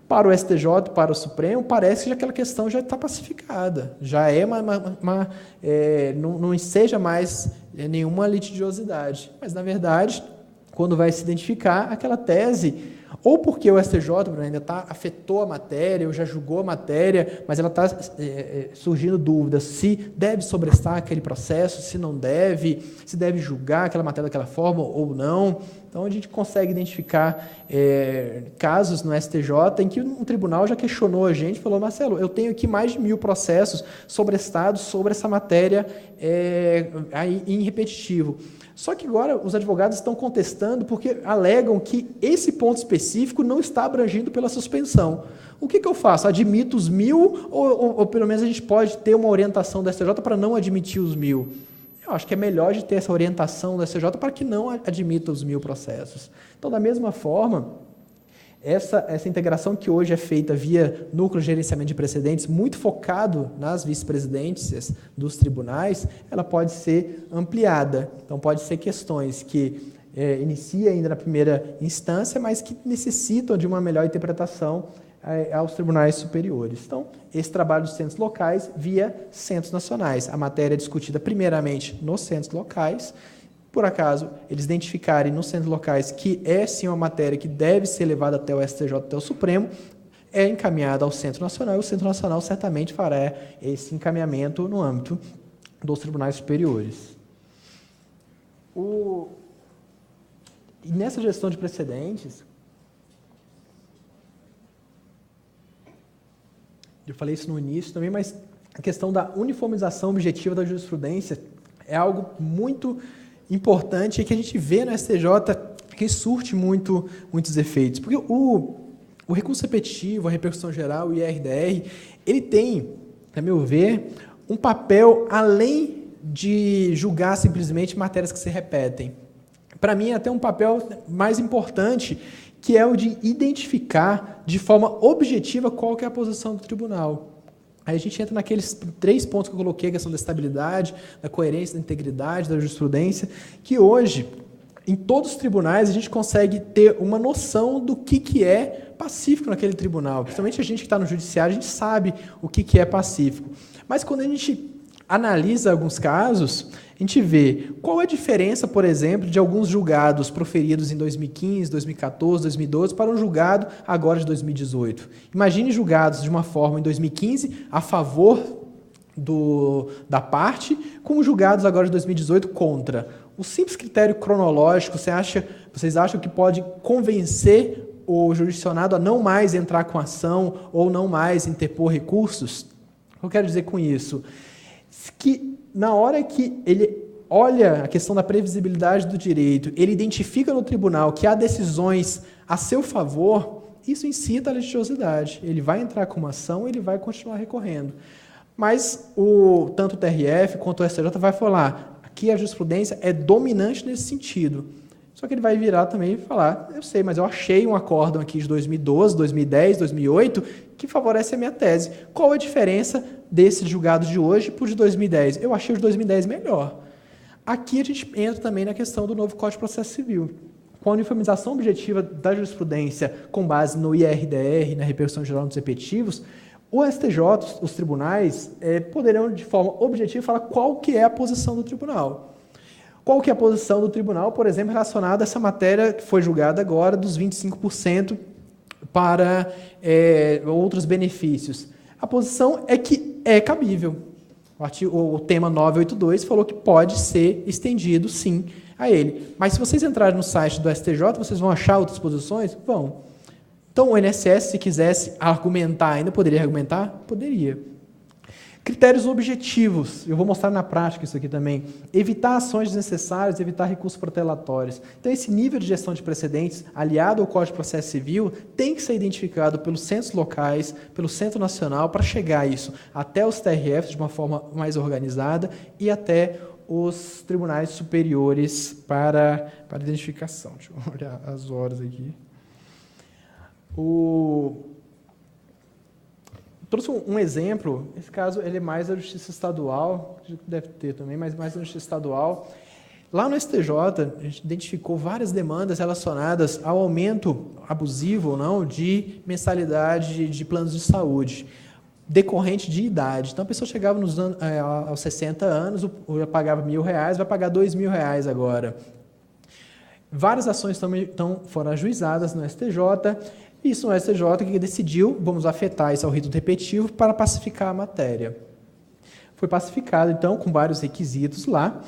para o STJ, para o Supremo, parece que aquela questão já está pacificada, já é não seja mais nenhuma litigiosidade. Mas, na verdade, quando vai se identificar aquela tese, ou porque o STJ ainda afetou a matéria, ou já julgou a matéria, mas ela está surgindo dúvidas se deve sobrestar aquele processo, se não deve, se deve julgar aquela matéria daquela forma ou não. Então, a gente consegue identificar casos no STJ em que um tribunal já questionou a gente, falou: Marcelo, eu tenho aqui mais de 1000 processos sobrestados sobre essa matéria em repetitivo. Só que agora os advogados estão contestando porque alegam que esse ponto específico não está abrangido pela suspensão. O que eu faço? Admito os 1000 ou pelo menos a gente pode ter uma orientação da STJ para não admitir os 1000? Eu acho que é melhor de ter essa orientação da STJ para que não admita os 1000 processos. Então, da mesma forma, essa integração que hoje é feita via núcleo de gerenciamento de precedentes, muito focado nas vice-presidências dos tribunais, ela pode ser ampliada. Então, pode ser questões que iniciam ainda na primeira instância, mas que necessitam de uma melhor interpretação aos tribunais superiores. Então, esse trabalho dos centros locais via centros nacionais. A matéria é discutida primeiramente nos centros locais. Por acaso, eles identificarem nos centros locais que é sim uma matéria que deve ser levada até o STJ, até o Supremo, é encaminhada ao Centro Nacional, e o Centro Nacional certamente fará esse encaminhamento no âmbito dos tribunais superiores. E nessa gestão de precedentes, eu falei isso no início também, mas a questão da uniformização objetiva da jurisprudência é algo muito importante e que a gente vê no STJ que surte muitos efeitos. Porque o recurso repetitivo, a repercussão geral, o IRDR, ele tem, a meu ver, um papel além de julgar simplesmente matérias que se repetem. Para mim, é até um papel mais importante, que é o de identificar de forma objetiva qual que é a posição do tribunal. Aí a gente entra naqueles 3 pontos que eu coloquei, a questão da estabilidade, da coerência, da integridade, da jurisprudência, que hoje, em todos os tribunais, a gente consegue ter uma noção do que é pacífico naquele tribunal. Principalmente a gente que está no judiciário, a gente sabe o que é pacífico. Mas quando a gente analisa alguns casos, a gente vê qual é a diferença, por exemplo, de alguns julgados proferidos em 2015, 2014, 2012 para um julgado agora de 2018. Imagine julgados de uma forma em 2015 a favor da parte, como julgados agora de 2018 contra. O simples critério cronológico, vocês acham que pode convencer o jurisdicionado a não mais entrar com ação ou não mais interpor recursos? O que eu quero dizer com isso? Que na hora que ele olha a questão da previsibilidade do direito, ele identifica no tribunal que há decisões a seu favor, isso incita a litigiosidade. Ele vai entrar com uma ação, ele vai continuar recorrendo. Mas tanto o TRF quanto o STJ vai falar que a jurisprudência é dominante nesse sentido. Só que ele vai virar também e falar: eu sei, mas eu achei um acórdão aqui de 2012, 2010, 2008 que favorece a minha tese. Qual a diferença desse julgado de hoje para o de 2010? Eu achei o de 2010 melhor. Aqui a gente entra também na questão do novo Código de Processo Civil. Com a uniformização objetiva da jurisprudência com base no IRDR, na repercussão geral dos repetitivos, o STJ, os tribunais, poderão de forma objetiva falar qual que é a posição do tribunal. Qual que é a posição do tribunal, por exemplo, relacionada a essa matéria que foi julgada agora dos 25% para outros benefícios? A posição é que é cabível. O tema 982 falou que pode ser estendido, sim, a ele. Mas se vocês entrarem no site do STJ, vocês vão achar outras posições? Vão. Então, o INSS, se quisesse argumentar ainda, poderia argumentar? Poderia. Critérios objetivos. Eu vou mostrar na prática isso aqui também. Evitar ações desnecessárias, evitar recursos protelatórios. Então, esse nível de gestão de precedentes, aliado ao Código de Processo Civil, tem que ser identificado pelos centros locais, pelo Centro Nacional, para chegar a isso até os TRFs de uma forma mais organizada e até os tribunais superiores para identificação. Deixa eu olhar as horas aqui. Trouxe um exemplo, esse caso ele é mais da Justiça Estadual, deve ter também, mas mais da Justiça Estadual, Lá no STJ, a gente identificou várias demandas relacionadas ao aumento abusivo ou não de mensalidade de planos de saúde, decorrente de idade. Então, a pessoa chegava aos 60 anos, já pagava R$1.000, vai pagar R$2.000 agora. Várias ações também foram ajuizadas no STJ, isso no STJ que decidiu, vamos afetar isso ao rito repetitivo para pacificar a matéria. Foi pacificado, então, com vários requisitos lá.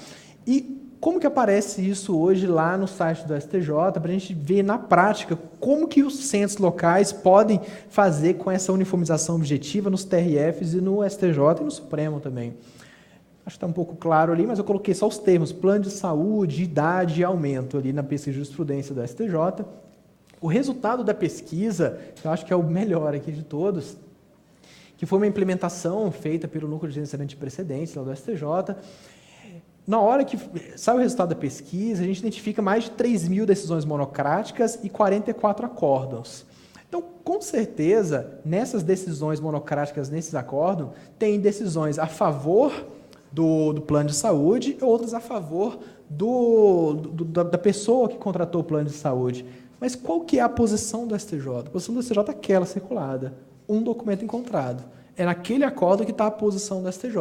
E como que aparece isso hoje lá no site do STJ, para a gente ver na prática como que os centros locais podem fazer com essa uniformização objetiva nos TRFs e no STJ e no Supremo também. Acho que está um pouco claro ali, mas eu coloquei só os termos, plano de saúde, idade e aumento ali na pesquisa de jurisprudência do STJ. O resultado da pesquisa, eu acho que é o melhor aqui de todos, que foi uma implementação feita pelo Núcleo de Gerenciamento de Precedentes lá do STJ. Na hora que sai o resultado da pesquisa, a gente identifica mais de 3.000 decisões monocráticas e 44 acórdãos. Então, com certeza, nessas decisões monocráticas, nesses acórdãos, tem decisões a favor do plano de saúde e outras a favor da pessoa que contratou o plano de saúde. Mas qual que é a posição do STJ? A posição do STJ é aquela circulada, um documento encontrado. É naquele acórdão que está a posição do STJ.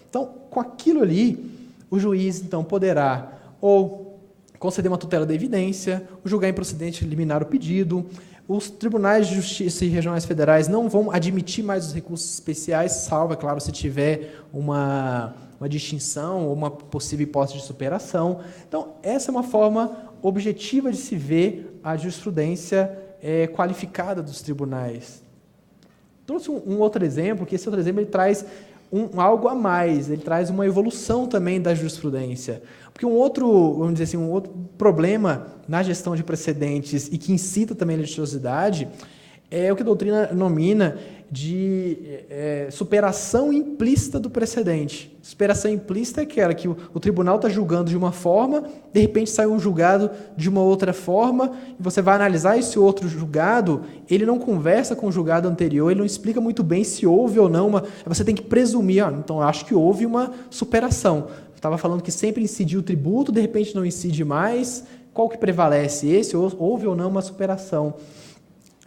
Então, com aquilo ali, o juiz, então, poderá ou conceder uma tutela da evidência, ou julgar improcedente liminar o pedido. Os tribunais de justiça e regionais federais não vão admitir mais os recursos especiais, salvo, é claro, se tiver uma distinção ou uma possível hipótese de superação. Então, essa é uma forma objetiva de se ver a jurisprudência qualificada dos tribunais. Trouxe um outro exemplo, que esse outro exemplo ele traz algo a mais, ele traz uma evolução também da jurisprudência. Porque um outro problema na gestão de precedentes e que incita também a litigiosidade é o que a doutrina denomina de superação implícita do precedente. Superação implícita é aquela que o tribunal está julgando de uma forma, de repente sai um julgado de uma outra forma, e você vai analisar esse outro julgado, ele não conversa com o julgado anterior, ele não explica muito bem se houve ou não você tem que presumir, então eu acho que houve uma superação. Eu estava falando que sempre incidiu o tributo, de repente não incide mais, qual que prevalece? Houve ou não uma superação?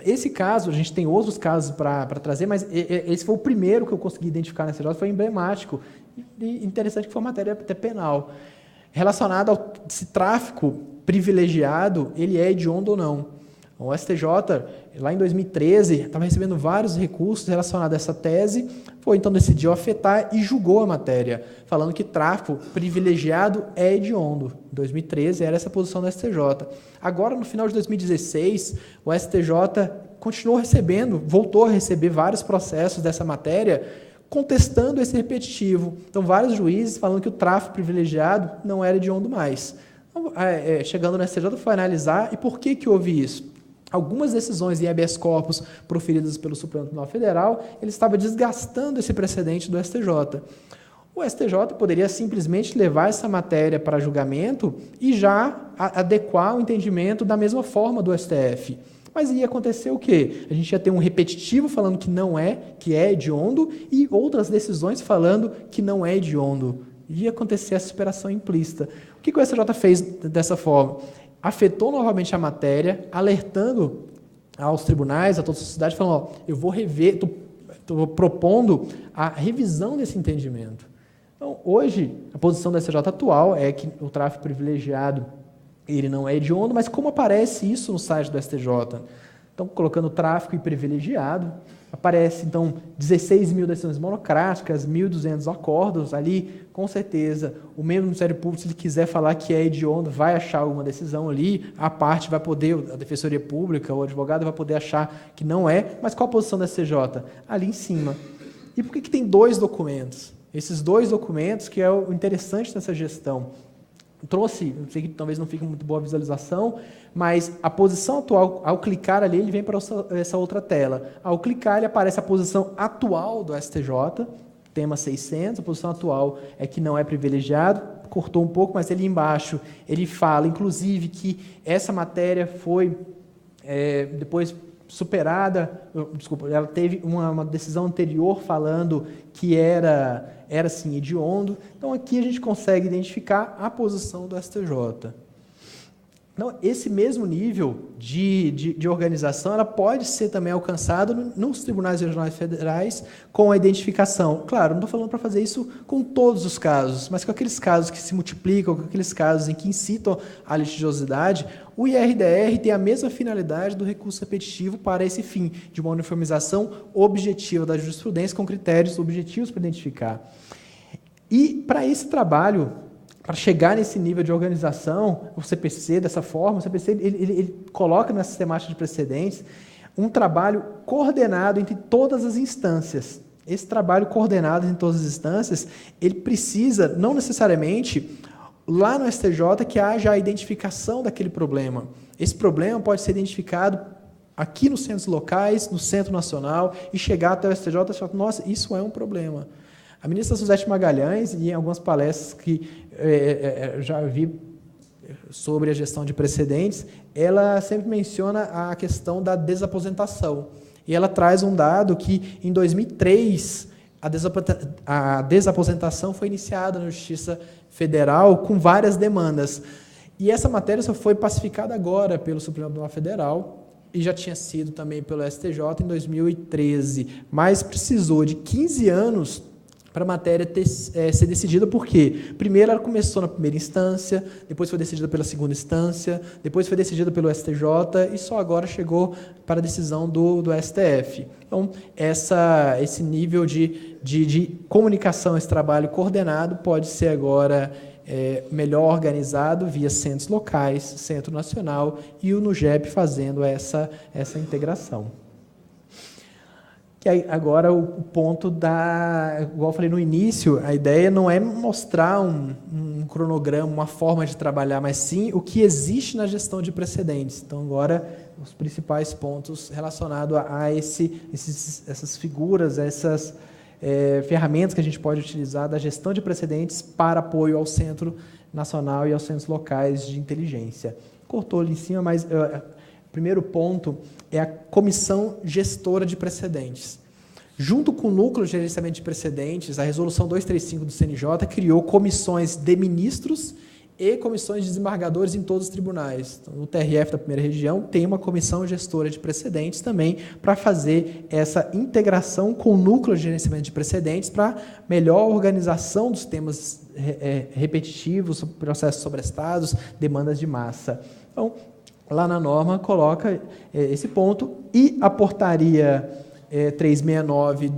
Esse caso, a gente tem outros casos para trazer, mas esse foi o primeiro que eu consegui identificar na STJ, foi emblemático e interessante que foi uma matéria até penal, relacionada ao se tráfico privilegiado, ele é hediondo ou não. O STJ, lá em 2013, estava recebendo vários recursos relacionados a essa tese, então decidiu afetar e julgou a matéria, falando que tráfico privilegiado é hediondo. Em 2013 era essa a posição do STJ. Agora, no final de 2016, o STJ voltou a receber vários processos dessa matéria, contestando esse repetitivo. Então, vários juízes falando que o tráfico privilegiado não era hediondo mais. Então, chegando no STJ, foi analisar, e por que houve isso? Algumas decisões em habeas corpus proferidas pelo Supremo Tribunal Federal, ele estava desgastando esse precedente do STJ. O STJ poderia simplesmente levar essa matéria para julgamento e já adequar o entendimento da mesma forma do STF. Mas ia acontecer o quê? A gente ia ter um repetitivo falando que é hediondo, e outras decisões falando que não é hediondo. Ia acontecer essa superação implícita. O que o STJ fez dessa forma? Afetou novamente a matéria, alertando aos tribunais, a toda a sociedade, falando, eu vou rever, estou propondo a revisão desse entendimento. Então, hoje, a posição da STJ atual é que o tráfico privilegiado ele não é hediondo, mas como aparece isso no site do STJ? Então, colocando tráfico e privilegiado, aparece, então, 16.000 decisões monocráticas, 1.200 acórdãos ali, com certeza, o membro do Ministério Público, se ele quiser falar que é hediondo, vai achar alguma decisão ali, a parte vai poder, a Defensoria Pública, o advogado vai poder achar que não é, mas qual a posição da STJ? Ali em cima. E por que tem dois documentos? Esses dois documentos, que é o interessante dessa gestão. Trouxe, eu sei que talvez não fique muito boa a visualização, mas a posição atual, ao clicar ali, ele vem para essa outra tela. Ao clicar, ele aparece a posição atual do STJ, tema 600, a posição atual é que não é privilegiado, cortou um pouco, mas ali embaixo ele fala, inclusive, que essa matéria foi depois superada, desculpa, ela teve uma decisão anterior falando que era sim hediondo. Então, aqui a gente consegue identificar a posição do STJ. Então, esse mesmo nível de organização ela pode ser também alcançado nos tribunais regionais federais com a identificação. Claro, não estou falando para fazer isso com todos os casos, mas com aqueles casos que se multiplicam, com aqueles casos em que incitam a litigiosidade, o IRDR tem a mesma finalidade do recurso repetitivo para esse fim, de uma uniformização objetiva da jurisprudência com critérios objetivos para identificar. E para esse trabalho, para chegar nesse nível de organização, o CPC, dessa forma, o CPC ele coloca na sistemática de precedentes um trabalho coordenado entre todas as instâncias. Esse trabalho coordenado em todas as instâncias, ele precisa, não necessariamente, lá no STJ, que haja a identificação daquele problema. Esse problema pode ser identificado aqui nos centros locais, no Centro Nacional, e chegar até o STJ e falar, nossa, isso é um problema. A ministra Suzete Magalhães, e em algumas palestras que já vi sobre a gestão de precedentes, ela sempre menciona a questão da desaposentação. E ela traz um dado que, em 2003, a desaposentação foi iniciada na Justiça Federal com várias demandas. E essa matéria só foi pacificada agora pelo Supremo Tribunal Federal, e já tinha sido também pelo STJ em 2013, mas precisou de 15 anos para a matéria ser decidida, por quê? Primeiro ela começou na primeira instância, depois foi decidida pela segunda instância, depois foi decidida pelo STJ e só agora chegou para a decisão do STF. Então, esse nível de comunicação, esse trabalho coordenado pode ser agora melhor organizado via centros locais, Centro Nacional e o NUGEP fazendo essa integração. Que agora o ponto igual eu falei no início, a ideia não é mostrar um cronograma, uma forma de trabalhar, mas sim o que existe na gestão de precedentes. Então, agora, os principais pontos relacionados a essas figuras, essas ferramentas que a gente pode utilizar da gestão de precedentes para apoio ao Centro Nacional e aos centros locais de inteligência. Cortou ali em cima, mas o primeiro ponto é a Comissão Gestora de Precedentes. Junto com o Núcleo de Gerenciamento de Precedentes, a Resolução 235 do CNJ criou comissões de ministros e comissões de desembargadores em todos os tribunais. Então, no TRF da primeira região tem uma comissão gestora de precedentes também para fazer essa integração com o Núcleo de Gerenciamento de Precedentes para melhor organização dos temas repetitivos, processos sobrestados, demandas de massa. Então, lá na norma coloca esse ponto e a portaria 369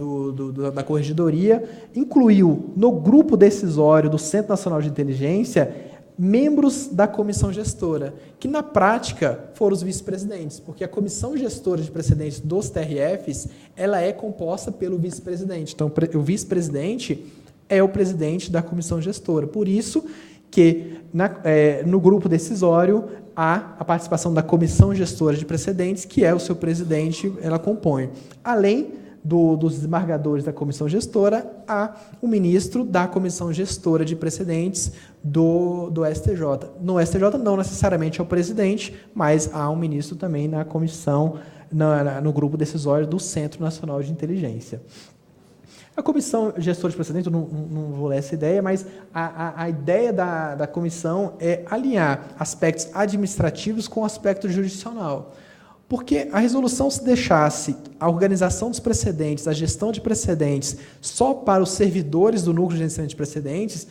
da Corregedoria incluiu no grupo decisório do Centro Nacional de Inteligência membros da comissão gestora, que na prática foram os vice-presidentes, porque a comissão gestora de precedentes dos TRFs ela é composta pelo vice-presidente. Então, o vice-presidente é o presidente da comissão gestora. Por isso que no grupo decisório há a participação da comissão gestora de precedentes, que é o seu presidente, ela compõe. Além dos desembargadores da comissão gestora, há o ministro da comissão gestora de precedentes do STJ. No STJ, não necessariamente é o presidente, mas há um ministro também na comissão, no grupo decisório do Centro Nacional de Inteligência. A comissão gestora de precedentes, eu não vou ler essa ideia, mas a ideia da comissão é alinhar aspectos administrativos com o aspecto jurisdicional. Porque a resolução, se deixasse a organização dos precedentes, a gestão de precedentes, só para os servidores do núcleo de gerenciamento de precedentes,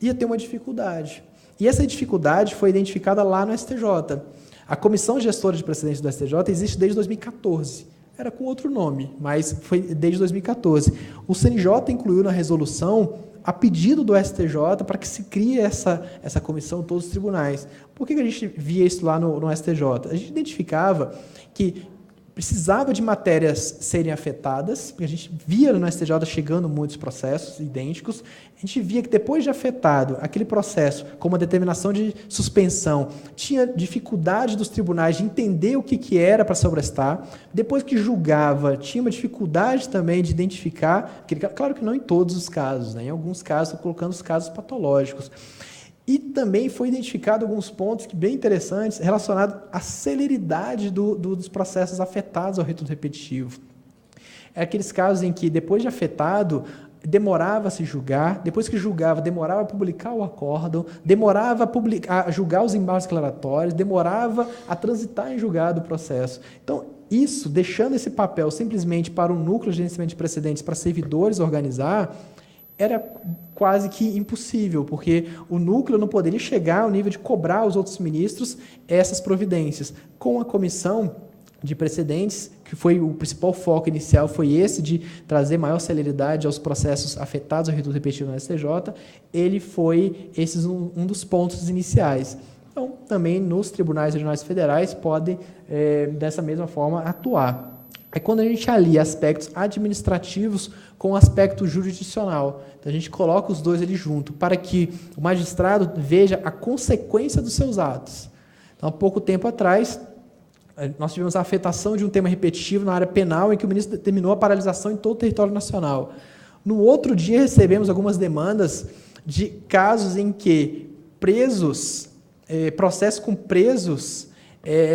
ia ter uma dificuldade. E essa dificuldade foi identificada lá no STJ. A comissão gestora de precedentes do STJ existe desde 2014. Era com outro nome, mas foi desde 2014. O CNJ incluiu na resolução a pedido do STJ para que se crie essa comissão em todos os tribunais. Por que a gente via isso lá no STJ? A gente identificava que precisava de matérias serem afetadas, porque a gente via no STJ chegando muitos processos idênticos, a gente via que depois de afetado aquele processo com uma determinação de suspensão, tinha dificuldade dos tribunais de entender o que era para sobrestar, depois que julgava, tinha uma dificuldade também de identificar, claro que não em todos os casos, né? Em alguns casos, estou colocando os casos patológicos. E também foi identificado alguns pontos bem interessantes relacionados à celeridade dos processos afetados ao rito repetitivo. É aqueles casos em que, depois de afetado, demorava a se julgar, depois que julgava, demorava a publicar o acórdão, demorava a julgar os embargos declaratórios, demorava a transitar em julgado o processo. Então, isso, deixando esse papel simplesmente para o núcleo de gerenciamento de precedentes, para servidores organizar, era quase que impossível, porque o núcleo não poderia chegar ao nível de cobrar aos outros ministros essas providências. Com a comissão de precedentes, que foi o principal foco inicial, foi esse de trazer maior celeridade aos processos afetados ao rito repetitivo no STJ, ele foi um dos pontos iniciais. Então, também nos tribunais regionais federais podem, dessa mesma forma, atuar. É quando a gente alia aspectos administrativos com o aspecto jurisdicional. Então, a gente coloca os dois ali junto, para que o magistrado veja a consequência dos seus atos. Então, há pouco tempo atrás, nós tivemos a afetação de um tema repetitivo na área penal, em que o ministro determinou a paralisação em todo o território nacional. No outro dia, recebemos algumas demandas de casos em que processos com presos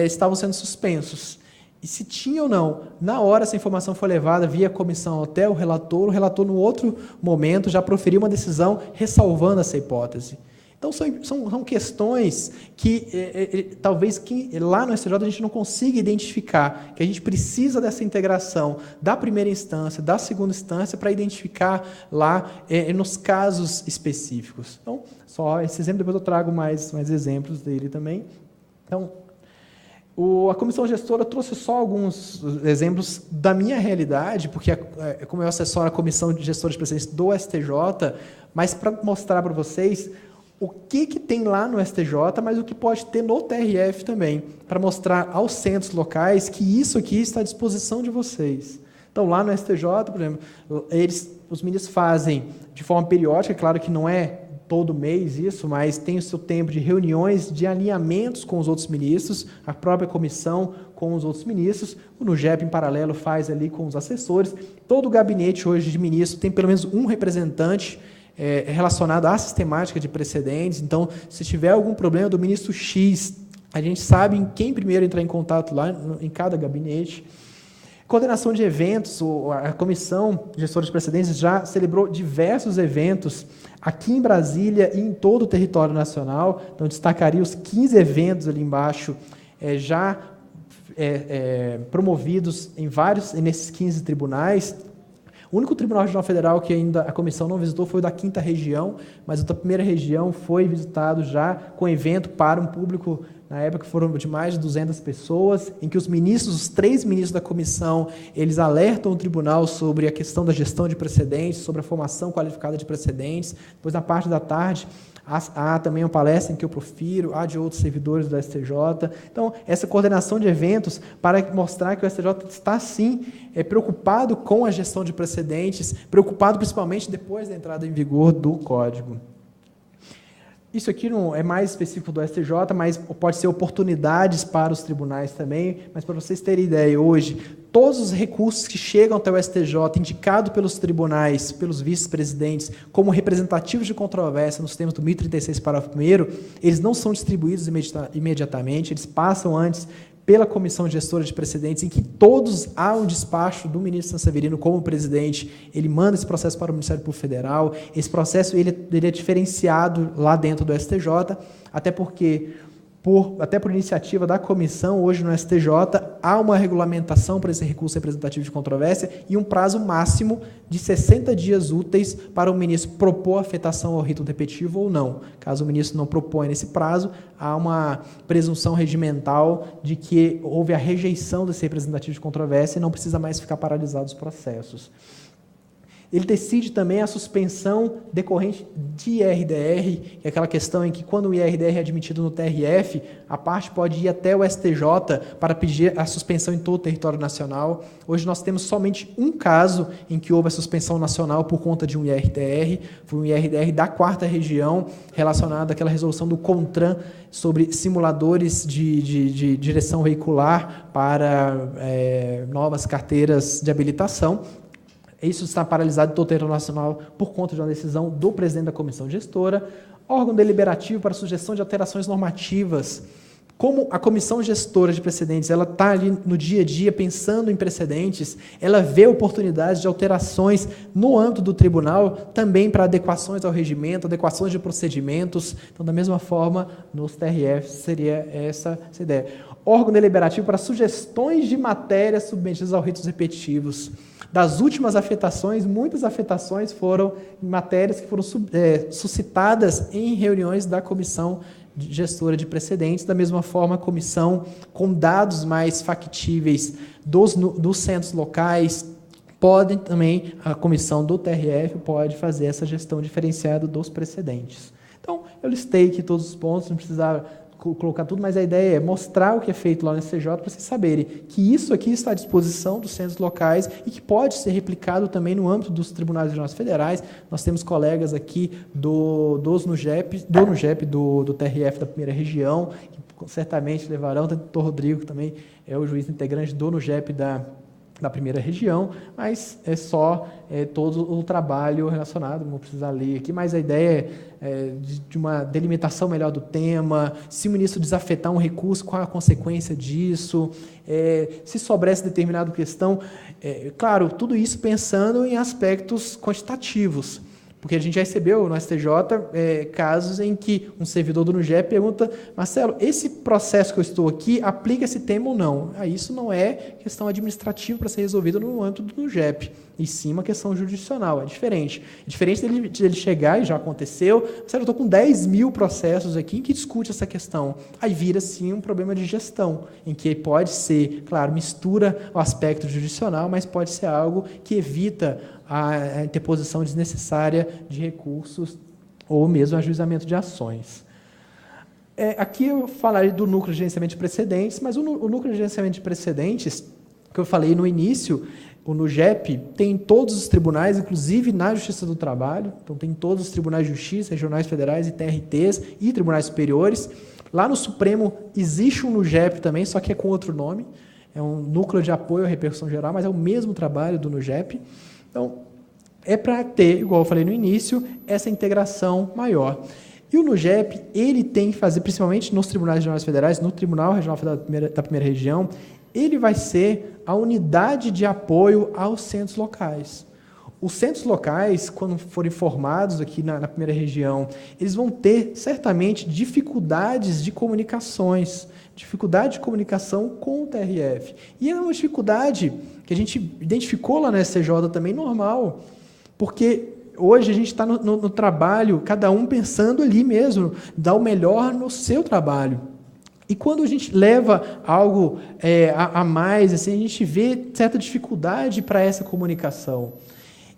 estavam sendo suspensos. E se tinha ou não, na hora essa informação foi levada via comissão até o relator no outro momento já proferiu uma decisão ressalvando essa hipótese. Então, são questões que talvez lá no STJ a gente não consiga identificar, que a gente precisa dessa integração da primeira instância, da segunda instância, para identificar lá nos casos específicos. Então, só esse exemplo, depois eu trago mais exemplos dele também. Então, a comissão gestora trouxe só alguns exemplos da minha realidade, porque como eu assessoro a comissão de gestores de precedentes do STJ, mas para mostrar para vocês o que tem lá no STJ, mas o que pode ter no TRF também, para mostrar aos centros locais que isso aqui está à disposição de vocês. Então, lá no STJ, por exemplo, os ministros fazem de forma periódica, claro que não é todo mês isso, mas tem o seu tempo de reuniões, de alinhamentos com os outros ministros, a própria comissão com os outros ministros, o NUGEP, em paralelo, faz ali com os assessores. Todo o gabinete hoje de ministro tem pelo menos um representante relacionado à sistemática de precedentes. Então, se tiver algum problema do ministro X, a gente sabe em quem primeiro entrar em contato lá, em cada gabinete. Coordenação de eventos, a Comissão Gestora de Precedentes já celebrou diversos eventos aqui em Brasília e em todo o território nacional. Então, destacaria os 15 eventos ali embaixo, promovidos nesses 15 tribunais. O único Tribunal Regional Federal que ainda a comissão não visitou foi o da 5ª região, mas o da 1ª região foi visitado já com evento para um público, na época foram de mais de 200 pessoas, em que os 3 ministros da comissão, eles alertam o tribunal sobre a questão da gestão de precedentes, sobre a formação qualificada de precedentes. Depois, na parte da tarde, há também uma palestra em que eu profiro, há de outros servidores do STJ. Então, essa coordenação de eventos para mostrar que o STJ está, sim, preocupado com a gestão de precedentes, preocupado principalmente depois da entrada em vigor do Código. Isso aqui não é mais específico do STJ, mas pode ser oportunidades para os tribunais também. Mas para vocês terem ideia, hoje, todos os recursos que chegam até o STJ, indicado pelos tribunais, pelos vice-presidentes, como representativos de controvérsia nos termos do 1036, parágrafo 1º, eles não são distribuídos imediatamente, eles passam antes pela Comissão Gestora de Precedentes, em que todos há um despacho do ministro Sanseverino como presidente, ele manda esse processo para o Ministério Público Federal, esse processo ele é diferenciado lá dentro do STJ, até porque, por iniciativa da comissão, hoje no STJ, há uma regulamentação para esse recurso representativo de controvérsia e um prazo máximo de 60 dias úteis para o ministro propor afetação ao rito repetitivo ou não. Caso o ministro não proponha nesse prazo, há uma presunção regimental de que houve a rejeição desse representativo de controvérsia e não precisa mais ficar paralisados os processos. Ele decide também a suspensão decorrente de IRDR, que é aquela questão em que, quando o IRDR é admitido no TRF, a parte pode ir até o STJ para pedir a suspensão em todo o território nacional. Hoje nós temos somente um caso em que houve a suspensão nacional por conta de um IRDR, foi um IRDR da 4ª região, relacionado àquela resolução do CONTRAN sobre simuladores de direção veicular para novas carteiras de habilitação. Isso está paralisado em todo o território nacional por conta de uma decisão do presidente da comissão gestora. órgão deliberativo para sugestão de alterações normativas. Como a comissão gestora de precedentes, ela está ali no dia a dia pensando em precedentes, ela vê oportunidades de alterações no âmbito do tribunal, também para adequações ao regimento, adequações de procedimentos. Então, da mesma forma, nos TRFs seria essa ideia. Órgão deliberativo para sugestões de matérias submetidas aos ritos repetitivos. Das últimas afetações, muitas afetações foram matérias que foram suscitadas em reuniões da comissão gestora de precedentes. Da mesma forma, a comissão, com dados mais factíveis dos centros locais, podem também, a comissão do TRF pode fazer essa gestão diferenciada dos precedentes. Então, eu listei aqui todos os pontos, não precisava colocar tudo, mas a ideia é mostrar o que é feito lá no STJ para vocês saberem que isso aqui está à disposição dos centros locais e que pode ser replicado também no âmbito dos tribunais regionais federais. Nós temos colegas aqui do NUGEP, do TRF da primeira região, que certamente levarão, o doutor Rodrigo, que também é o juiz integrante do NUGEP da primeira região, mas é só todo o trabalho relacionado, não vou precisar ler aqui, mas a ideia é de uma delimitação melhor do tema, se o ministro desafetar um recurso, qual a consequência disso, se souber essa determinada questão, claro, tudo isso pensando em aspectos quantitativos, porque a gente já recebeu no STJ casos em que um servidor do NUGEP pergunta: Marcelo, esse processo que eu estou aqui aplica esse tema ou não? Isso não é questão administrativa para ser resolvida no âmbito do NUGEP, e sim uma questão jurisdicional, é diferente. É diferente dele chegar, e já aconteceu, Marcelo, eu estou com 10 mil processos aqui em que discute essa questão. Aí vira, sim, um problema de gestão, em que pode ser, claro, mistura o aspecto jurisdicional, mas pode ser algo que evita a interposição desnecessária de recursos ou mesmo ajuizamento de ações. Aqui eu falarei do núcleo de gerenciamento de precedentes, mas o núcleo de gerenciamento de precedentes, que eu falei no início, o NUGEP tem em todos os tribunais, inclusive na Justiça do Trabalho, então tem em todos os tribunais de justiça, regionais federais e TRTs e tribunais superiores. Lá no Supremo existe um NUGEP também, só que é com outro nome, é um núcleo de apoio à repercussão geral, mas é o mesmo trabalho do NUGEP. Então, é para ter, igual eu falei no início, essa integração maior. E o NUGEP, ele tem que fazer, principalmente nos tribunais regionais federais, no Tribunal Regional Federal da Primeira Região, ele vai ser a unidade de apoio aos centros locais. Os centros locais, quando forem formados aqui na primeira região, eles vão ter, certamente, dificuldades de comunicações, dificuldade de comunicação com o TRF. E é uma dificuldade que a gente identificou lá na STJ também normal, porque hoje a gente está no trabalho, cada um pensando ali mesmo, dar o melhor no seu trabalho. E quando a gente leva algo a mais, assim, a gente vê certa dificuldade para essa comunicação.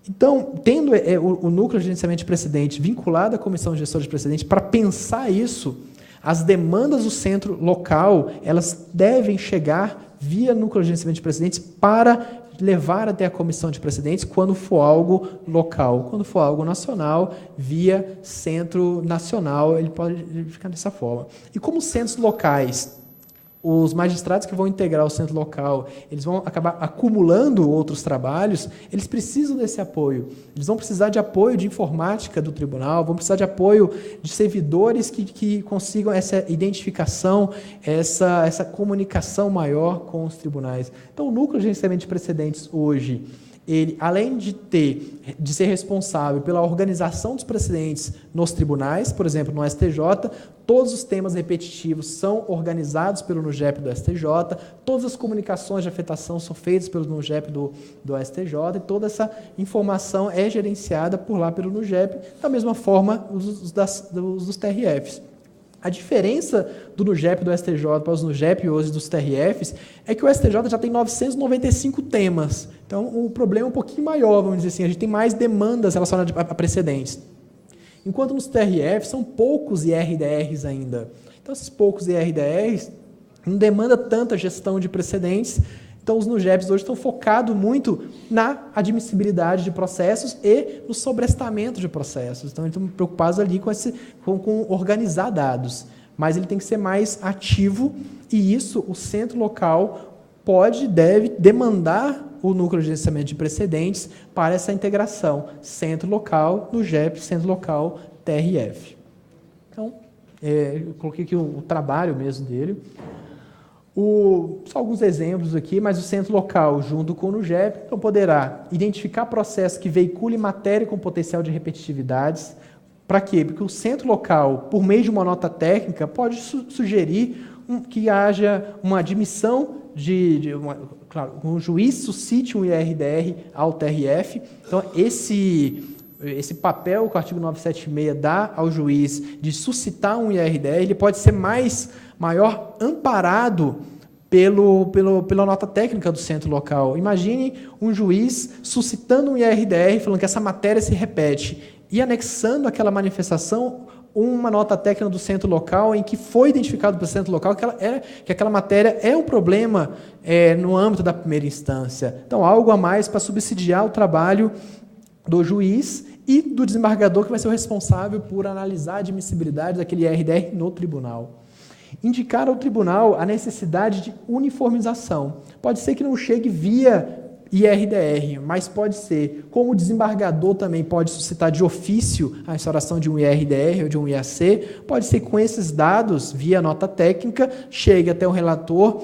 Então, tendo o núcleo de gerenciamento de precedentes vinculado à comissão gestora de precedentes, para pensar isso, as demandas do centro local, elas devem chegar via núcleo de gerenciamento de precedentes para levar até a comissão de precedentes quando for algo local. Quando for algo nacional, via centro nacional, ele pode ficar dessa forma. E como centros locais, os magistrados que vão integrar o centro local, eles vão acabar acumulando outros trabalhos, eles precisam desse apoio. Eles vão precisar de apoio de informática do tribunal, vão precisar de apoio de servidores que consigam essa identificação, essa comunicação maior com os tribunais. Então, o núcleo de gerenciamento de precedentes hoje, ele, além de ser responsável pela organização dos precedentes nos tribunais, por exemplo, no STJ, todos os temas repetitivos são organizados pelo NUGEP do STJ, todas as comunicações de afetação são feitas pelo NUGEP do STJ, e toda essa informação é gerenciada por lá pelo NUGEP, da mesma forma os dos TRFs. A diferença do NUGEP do STJ para os NUGEP hoje dos TRFs é que o STJ já tem 995 temas. Então, o problema é um pouquinho maior, vamos dizer assim. A gente tem mais demandas relacionadas a precedentes. Enquanto nos TRFs são poucos IRDRs ainda. Então, esses poucos IRDRs não demandam tanta gestão de precedentes. Então, os NUGEPs hoje estão focados muito na admissibilidade de processos e no sobrestamento de processos. Então, eles estão preocupados ali com organizar dados. Mas ele tem que ser mais ativo e isso o centro local deve demandar o núcleo de gerenciamento de precedentes para essa integração. Centro local, NUGEP, centro local, TRF. Então, eu coloquei aqui o trabalho mesmo dele. Só alguns exemplos aqui, mas o centro local, junto com o NUGEP, então poderá identificar processos que veiculem matéria com potencial de repetitividades. Para quê? Porque o centro local, por meio de uma nota técnica, pode sugerir que haja uma admissão claro, um juiz suscite um IRDR ao TRF. Então, esse papel que o artigo 976 dá ao juiz de suscitar um IRDR, ele pode ser maior amparado pela nota técnica do centro local. Imagine um juiz suscitando um IRDR, falando que essa matéria se repete, e anexando àquela manifestação uma nota técnica do centro local em que foi identificado pelo centro local que aquela matéria é um problema no âmbito da primeira instância. Então, algo a mais para subsidiar o trabalho do juiz e do desembargador, que vai ser o responsável por analisar a admissibilidade daquele IRDR no tribunal. Indicar ao tribunal a necessidade de uniformização. Pode ser que não chegue via IRDR, mas pode ser, como o desembargador também pode suscitar de ofício a instauração de um IRDR ou de um IAC, pode ser com esses dados, via nota técnica, chegue até o relator,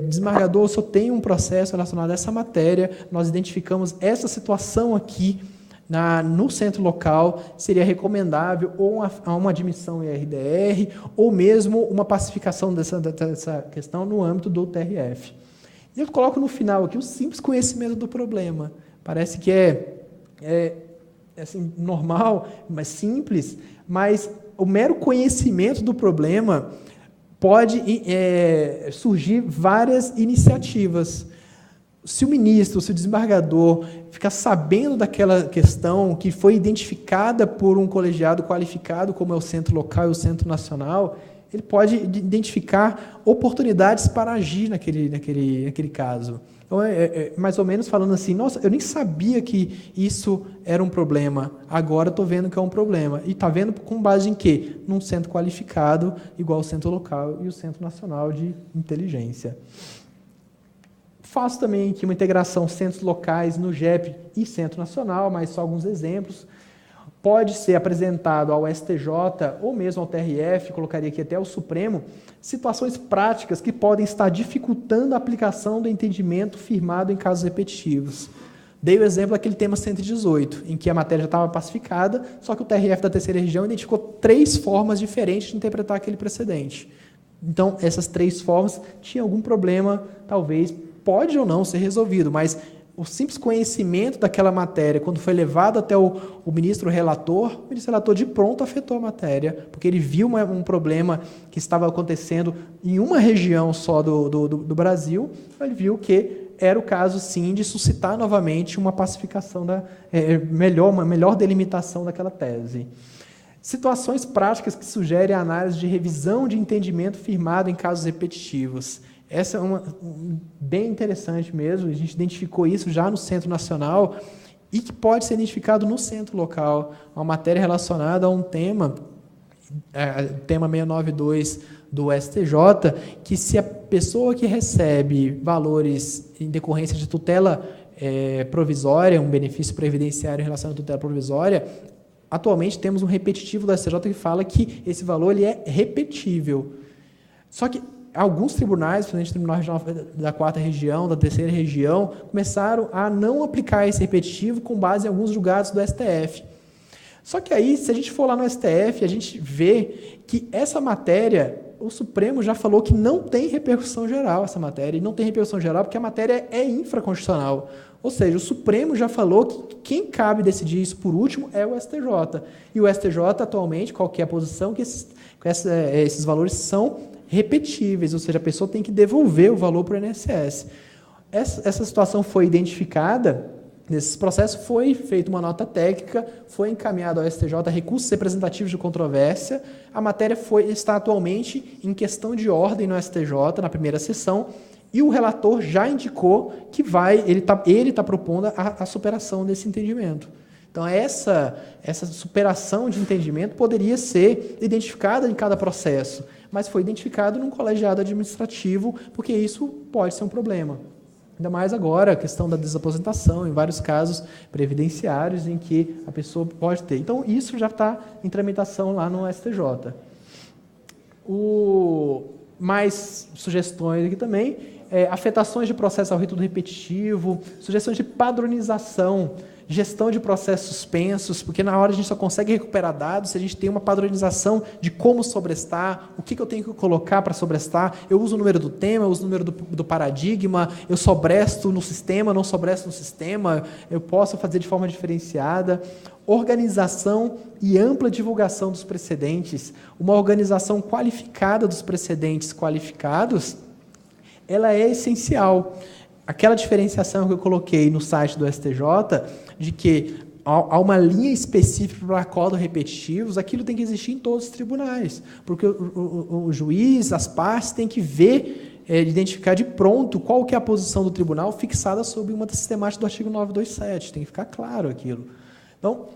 desembargador, só tem um processo relacionado a essa matéria, nós identificamos essa situação aqui no centro local, seria recomendável ou uma admissão IRDR ou mesmo uma pacificação dessa questão no âmbito do TRF. E eu coloco no final aqui o simples conhecimento do problema. Parece que é assim, normal, mas simples, mas o mero conhecimento do problema pode surgir várias iniciativas. Se o ministro, se o desembargador ficar sabendo daquela questão que foi identificada por um colegiado qualificado, como é o Centro Local e o Centro Nacional, ele pode identificar oportunidades para agir naquele caso. Então, mais ou menos falando assim, nossa, eu nem sabia que isso era um problema, agora estou vendo que é um problema. E está vendo com base em quê? Num centro qualificado, igual o Centro Local e o Centro Nacional de Inteligência. Faço também aqui uma integração centros locais no GEP e Centro Nacional, mas só alguns exemplos. Pode ser apresentado ao STJ ou mesmo ao TRF, colocaria aqui até ao Supremo, situações práticas que podem estar dificultando a aplicação do entendimento firmado em casos repetitivos. Dei o exemplo daquele tema 118, em que a matéria já estava pacificada, só que o TRF da terceira região identificou 3 formas diferentes de interpretar aquele precedente. Então, essas 3 formas tinham algum problema, talvez, pode ou não ser resolvido, mas o simples conhecimento daquela matéria, quando foi levado até o ministro relator de pronto afetou a matéria, porque ele viu um problema que estava acontecendo em uma região só do Brasil, ele viu que era o caso, sim, de suscitar novamente uma pacificação, uma melhor delimitação daquela tese. Situações práticas que sugerem a análise de revisão de entendimento firmado em casos repetitivos. Essa é bem interessante mesmo, a gente identificou isso já no Centro Nacional e que pode ser identificado no Centro Local, uma matéria relacionada a um tema, tema 692 do STJ, que se a pessoa que recebe valores em decorrência de tutela provisória, um benefício previdenciário em relação à tutela provisória, atualmente temos um repetitivo do STJ que fala que esse valor ele é repetível. Só que alguns tribunais, principalmente o Tribunal Regional da 4ª Região, da 3ª Região, começaram a não aplicar esse repetitivo com base em alguns julgados do STF. Só que aí, se a gente for lá no STF, a gente vê que essa matéria, o Supremo já falou que não tem repercussão geral essa matéria, e não tem repercussão geral porque a matéria é infraconstitucional. Ou seja, o Supremo já falou que quem cabe decidir isso por último é o STJ. E o STJ, atualmente, qual que é a posição? Que esses valores são repetíveis, ou seja, a pessoa tem que devolver o valor para o INSS. Essa situação foi identificada, nesse processo foi feita uma nota técnica, foi encaminhado ao STJ recursos representativos de controvérsia, a matéria está atualmente em questão de ordem no STJ, na primeira sessão, e o relator já indicou que ele está propondo a superação desse entendimento. Então, essa superação de entendimento poderia ser identificada em cada processo, mas foi identificado num colegiado administrativo, porque isso pode ser um problema. Ainda mais agora, a questão da desaposentação, em vários casos previdenciários em que a pessoa pode ter. Então, isso já está em tramitação lá no STJ. Mais sugestões aqui também, afetações de processo ao rito do repetitivo, sugestões de padronização, gestão de processos suspensos, porque na hora a gente só consegue recuperar dados se a gente tem uma padronização de como sobrestar, o que eu tenho que colocar para sobrestar. Eu uso o número do tema, eu uso o número do paradigma, eu sobresto no sistema, não sobresto no sistema, eu posso fazer de forma diferenciada. Organização e ampla divulgação dos precedentes. Uma organização qualificada dos precedentes qualificados, ela é essencial. Aquela diferenciação que eu coloquei no site do STJ, de que há uma linha específica para acordos repetitivos, aquilo tem que existir em todos os tribunais, porque o juiz, as partes, têm que ver, identificar de pronto qual que é a posição do tribunal fixada sob uma sistemática do artigo 927, tem que ficar claro aquilo. Então,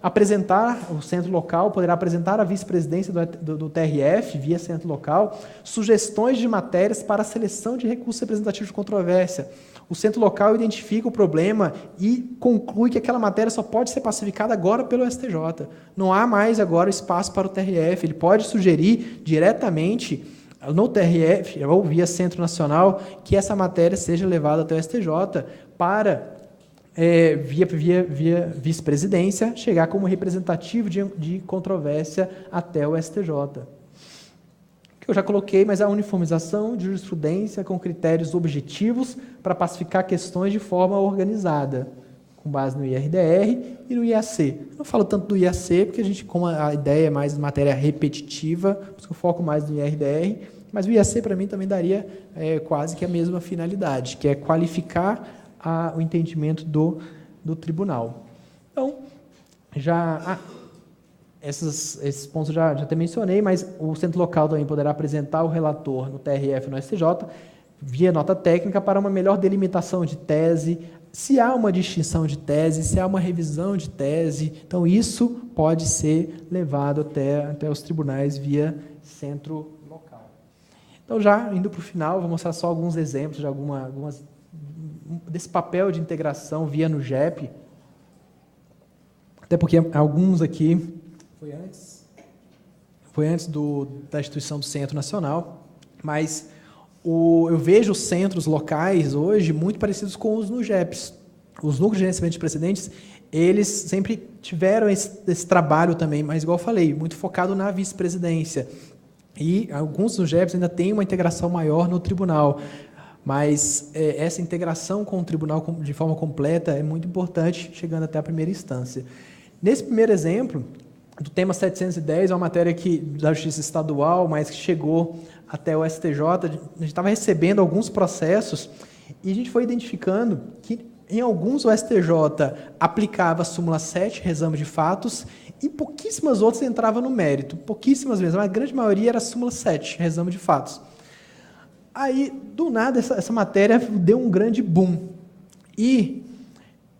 o centro local poderá apresentar à vice-presidência do TRF, via centro local, sugestões de matérias para a seleção de recursos representativos de controvérsia. O centro local identifica o problema e conclui que aquela matéria só pode ser pacificada agora pelo STJ. Não há mais agora espaço para o TRF. Ele pode sugerir diretamente no TRF, ou via Centro Nacional, que essa matéria seja levada até o STJ para, via vice-presidência, chegar como representativo de controvérsia até o STJ. Que eu já coloquei, mas a uniformização de jurisprudência com critérios objetivos para pacificar questões de forma organizada, com base no IRDR e no IAC. Eu não falo tanto do IAC, porque como a ideia é mais matéria repetitiva, por isso que eu foco mais no IRDR, mas o IAC para mim também daria quase que a mesma finalidade, que é qualificar o entendimento do tribunal. Então, esses pontos eu já até mencionei, mas o centro local também poderá apresentar o relator no TRF e no STJ, via nota técnica, para uma melhor delimitação de tese, se há uma distinção de tese, se há uma revisão de tese. Então, isso pode ser levado até os tribunais via centro local. Então, já indo para o final, vou mostrar só alguns exemplos de desse papel de integração via no JEP, até porque alguns aqui foi antes da instituição do Centro Nacional, mas eu vejo os centros locais hoje muito parecidos com os NUGEPs. Os núcleos de gerenciamento de precedentes, eles sempre tiveram esse trabalho também, mas igual eu falei, muito focado na vice-presidência. E alguns NUGEPs ainda têm uma integração maior no tribunal, mas essa integração com o tribunal de forma completa é muito importante, chegando até a primeira instância. Nesse primeiro exemplo, do tema 710, é uma matéria da Justiça Estadual, mas que chegou até o STJ, a gente estava recebendo alguns processos e a gente foi identificando que em alguns o STJ aplicava a súmula 7, resame de fatos, e pouquíssimas outras entrava no mérito, pouquíssimas vezes, mas a grande maioria era a súmula 7, resame de fatos. Aí, do nada, essa matéria deu um grande boom. E,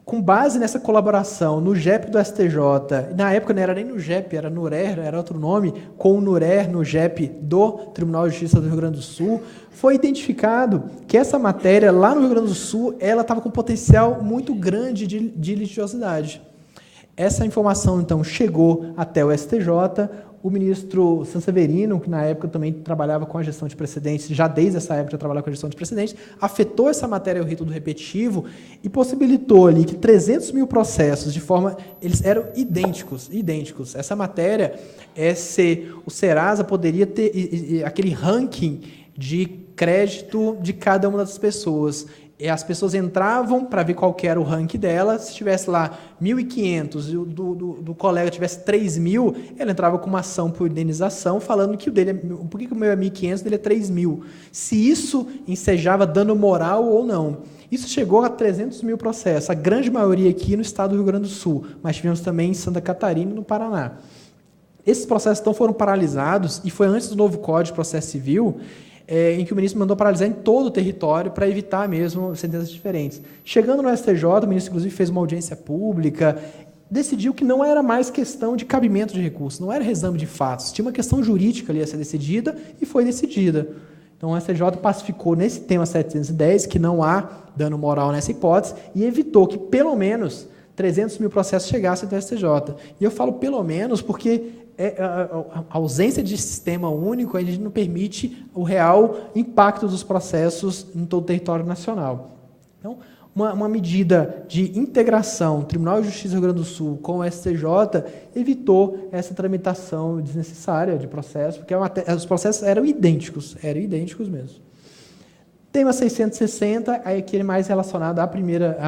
com base nessa colaboração no JEP do STJ, na época não era nem no JEP, era NURER, era outro nome, com o NURER no JEP do Tribunal de Justiça do Rio Grande do Sul, foi identificado que essa matéria, lá no Rio Grande do Sul, ela estava com um potencial muito grande de litigiosidade. Essa informação, então, chegou até o STJ, o ministro Sanseverino, que na época também trabalhava com a gestão de precedentes, já desde essa época já trabalhava com a gestão de precedentes, afetou essa matéria ao rito do repetitivo e possibilitou ali que 300 mil processos, eles eram idênticos. Essa matéria, o Serasa poderia ter aquele ranking de crédito de cada uma das pessoas. E as pessoas entravam para ver qual que era o ranking dela. Se tivesse lá 1.500 e o do colega tivesse 3.000, ela entrava com uma ação por indenização, falando que o dele, por que o meu é 1.500 e o dele é 3.000? Se isso ensejava dano moral ou não. Isso chegou a 300 mil processos, a grande maioria aqui no estado do Rio Grande do Sul, mas tivemos também em Santa Catarina e no Paraná. Esses processos então foram paralisados, e foi antes do novo Código de Processo Civil, em que o ministro mandou paralisar em todo o território para evitar mesmo sentenças diferentes. Chegando no STJ, o ministro inclusive fez uma audiência pública, decidiu que não era mais questão de cabimento de recurso, não era resame de fatos, tinha uma questão jurídica ali a ser decidida e foi decidida. Então, o STJ pacificou nesse tema 710 que não há dano moral nessa hipótese e evitou que, pelo menos, 300 mil processos chegassem até o STJ. E eu falo pelo menos porque a ausência de sistema único a gente não permite o real impacto dos processos em todo o território nacional. Então, uma medida de integração do Tribunal de Justiça do Rio Grande do Sul com o STJ evitou essa tramitação desnecessária de processo, porque os processos eram idênticos mesmo. Tema 660, aí aquele mais relacionado à primeira...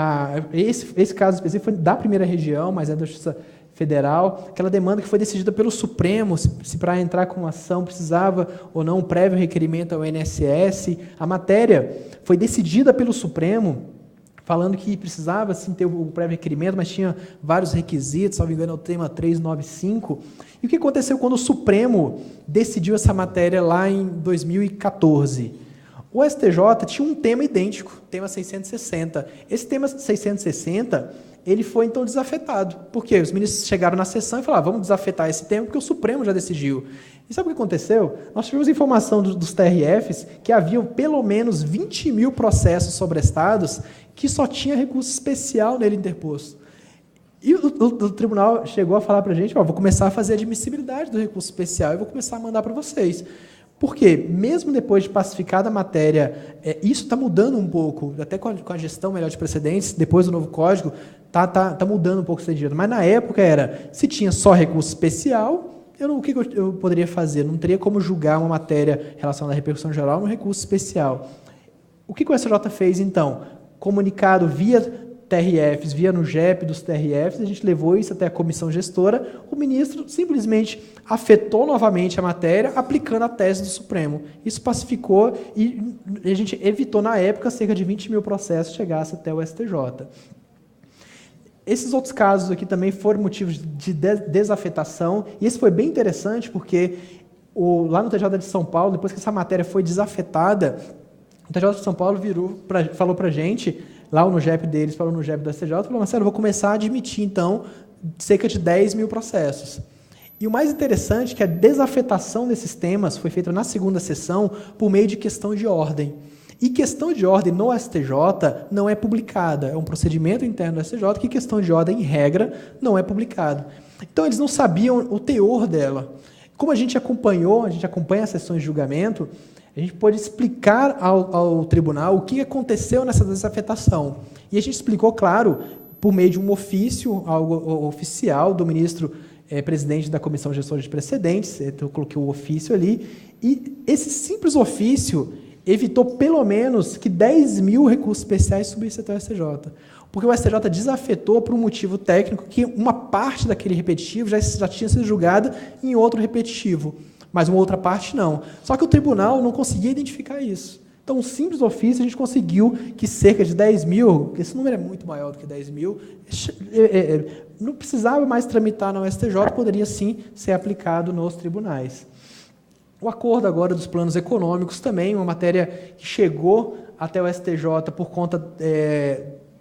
esse caso específico foi da primeira região, mas é da Justiça Federal, aquela demanda que foi decidida pelo Supremo, se para entrar com uma ação precisava ou não um prévio requerimento ao INSS. A matéria foi decidida pelo Supremo, falando que precisava sim ter o prévio requerimento, mas tinha vários requisitos, se não me engano é o tema 395. E o que aconteceu quando o Supremo decidiu essa matéria lá em 2014? O STJ tinha um tema idêntico, tema 660. Esse tema 660, ele foi então desafetado. Por quê? Os ministros chegaram na sessão e falaram, vamos desafetar esse tema porque o Supremo já decidiu. E sabe o que aconteceu? Nós tivemos informação dos TRFs que haviam pelo menos 20 mil processos sobrestados que só tinha recurso especial nele interposto. E o tribunal chegou a falar para a gente, vou começar a fazer a admissibilidade do recurso especial e vou começar a mandar para vocês. Porque, mesmo depois de pacificada a matéria, isso está mudando um pouco, até com a gestão melhor de precedentes, depois do novo código, tá mudando um pouco esse sentido. Mas na época se tinha só recurso especial, o que eu poderia fazer? Não teria como julgar uma matéria relacionada à repercussão geral no recurso especial. O que o STJ fez, então? Comunicado via TRFs, via no JEP dos TRFs, a gente levou isso até a comissão gestora, o ministro simplesmente afetou novamente a matéria, aplicando a tese do Supremo. Isso pacificou e a gente evitou, na época, cerca de 20 mil processos chegassem até o STJ. Esses outros casos aqui também foram motivos de desafetação, e esse foi bem interessante, porque lá no TJ de São Paulo, depois que essa matéria foi desafetada, o TJ de São Paulo falou para a gente, lá no JEP deles, falou no JEP do STJ, falou, Marcelo, eu vou começar a admitir, então, cerca de 10 mil processos. E o mais interessante é que a desafetação desses temas foi feita na segunda sessão por meio de questão de ordem. E questão de ordem no STJ não é publicada. É um procedimento interno do STJ que questão de ordem, em regra, não é publicado. Então, eles não sabiam o teor dela. Como a gente acompanha as sessões de julgamento, a gente pode explicar ao tribunal o que aconteceu nessa desafetação. E a gente explicou, claro, por meio de um ofício, algo oficial do ministro presidente da Comissão Gestora de Precedentes, eu coloquei o ofício ali, e esse simples ofício evitou pelo menos que 10 mil recursos especiais subissem até o STJ. Porque o STJ desafetou por um motivo técnico que uma parte daquele repetitivo já tinha sido julgada em outro repetitivo, mas uma outra parte não. Só que o tribunal não conseguia identificar isso. Então, um simples ofício, a gente conseguiu que cerca de 10 mil, esse número é muito maior do que 10 mil, não precisava mais tramitar no STJ, poderia sim ser aplicado nos tribunais. O acordo agora dos planos econômicos também, uma matéria que chegou até o STJ por conta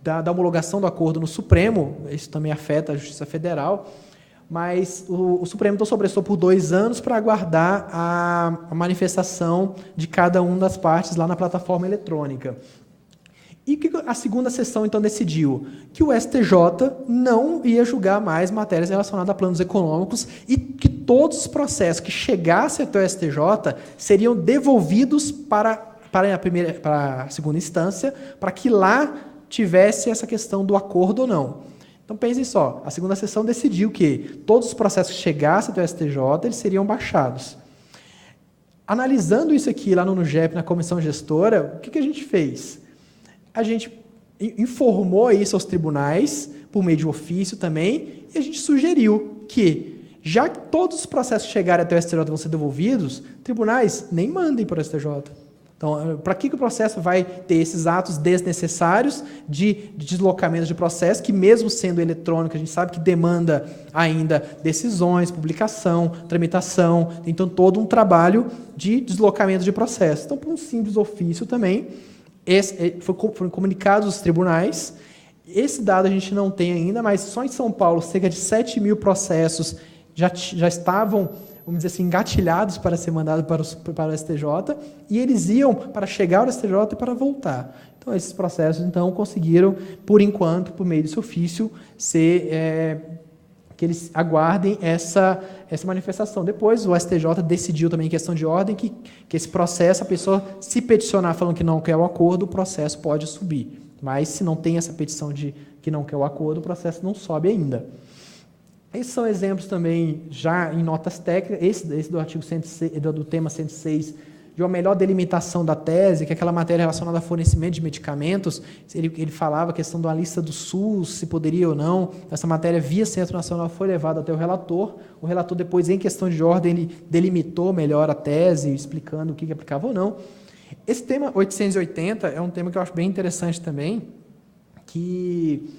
da homologação do acordo no Supremo, isso também afeta a Justiça Federal, mas o Supremo então sobrestou por 2 anos para aguardar a manifestação de cada uma das partes lá na plataforma eletrônica. E o que a segunda sessão então decidiu? Que o STJ não ia julgar mais matérias relacionadas a planos econômicos e que todos os processos que chegassem até o STJ seriam devolvidos para a segunda instância, para que lá tivesse essa questão do acordo ou não. Então, pensem só, a segunda sessão decidiu que todos os processos que chegassem até o STJ, eles seriam baixados. Analisando isso aqui lá no JEP, na comissão gestora, o que a gente fez? A gente informou isso aos tribunais, por meio de ofício também, e a gente sugeriu que, já que todos os processos que chegarem até o STJ vão ser devolvidos, tribunais nem mandem para o STJ. Então, para que o processo vai ter esses atos desnecessários de deslocamento de processo, que mesmo sendo eletrônico, a gente sabe que demanda ainda decisões, publicação, tramitação, então todo um trabalho de deslocamento de processo. Então, por um simples ofício também, foram comunicados os tribunais. Esse dado a gente não tem ainda, mas só em São Paulo, cerca de 7 mil processos já estavam vamos dizer assim, engatilhados para ser mandados para o STJ, e eles iam para chegar ao STJ e para voltar. Então, esses processos, então, conseguiram, por enquanto, por meio desse ofício, que eles aguardem essa manifestação. Depois, o STJ decidiu também em questão de ordem que esse processo, a pessoa se peticionar falando que não quer o acordo, o processo pode subir. Mas, se não tem essa petição de que não quer o acordo, o processo não sobe ainda. Esses são exemplos também, já em notas técnicas, esse do artigo 106, do tema 106, de uma melhor delimitação da tese, que é aquela matéria relacionada a fornecimento de medicamentos. Ele falava a questão de uma lista do SUS, se poderia ou não. Essa matéria, via Centro Nacional, foi levada até o relator. O relator, depois, em questão de ordem, ele delimitou melhor a tese, explicando o que aplicava ou não. Esse tema 880 é um tema que eu acho bem interessante também, que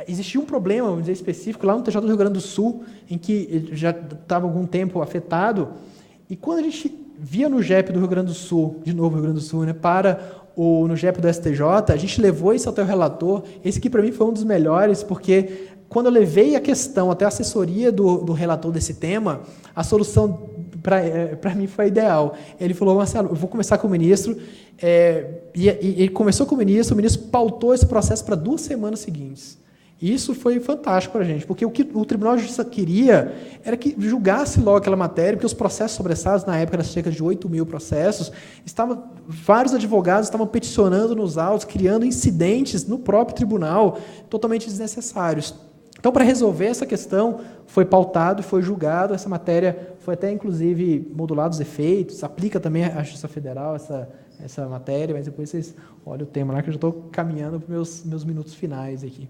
existia um problema, vamos dizer, específico lá no TJ do Rio Grande do Sul, em que já estava algum tempo afetado, e quando a gente via no JEP do Rio Grande do Sul, de novo Rio Grande do Sul, né, no JEP do STJ, a gente levou isso até o relator. Esse aqui, para mim, foi um dos melhores, porque quando eu levei a questão até a assessoria do relator desse tema, a solução, para mim, foi ideal. Ele falou: Marcelo, eu vou começar com o ministro, e ele começou com o ministro pautou esse processo para 2 semanas seguintes. E isso foi fantástico para a gente, porque o que o Tribunal de Justiça queria era que julgasse logo aquela matéria, porque os processos sobressados, na época, eram cerca de 8.000 processos, vários advogados estavam peticionando nos autos, criando incidentes no próprio tribunal, totalmente desnecessários. Então, para resolver essa questão, foi pautado e foi julgado. Essa matéria foi até, inclusive, modulado os efeitos, aplica também à Justiça Federal essa matéria, mas depois vocês olham o tema lá, que eu já estou caminhando para os meus minutos finais aqui.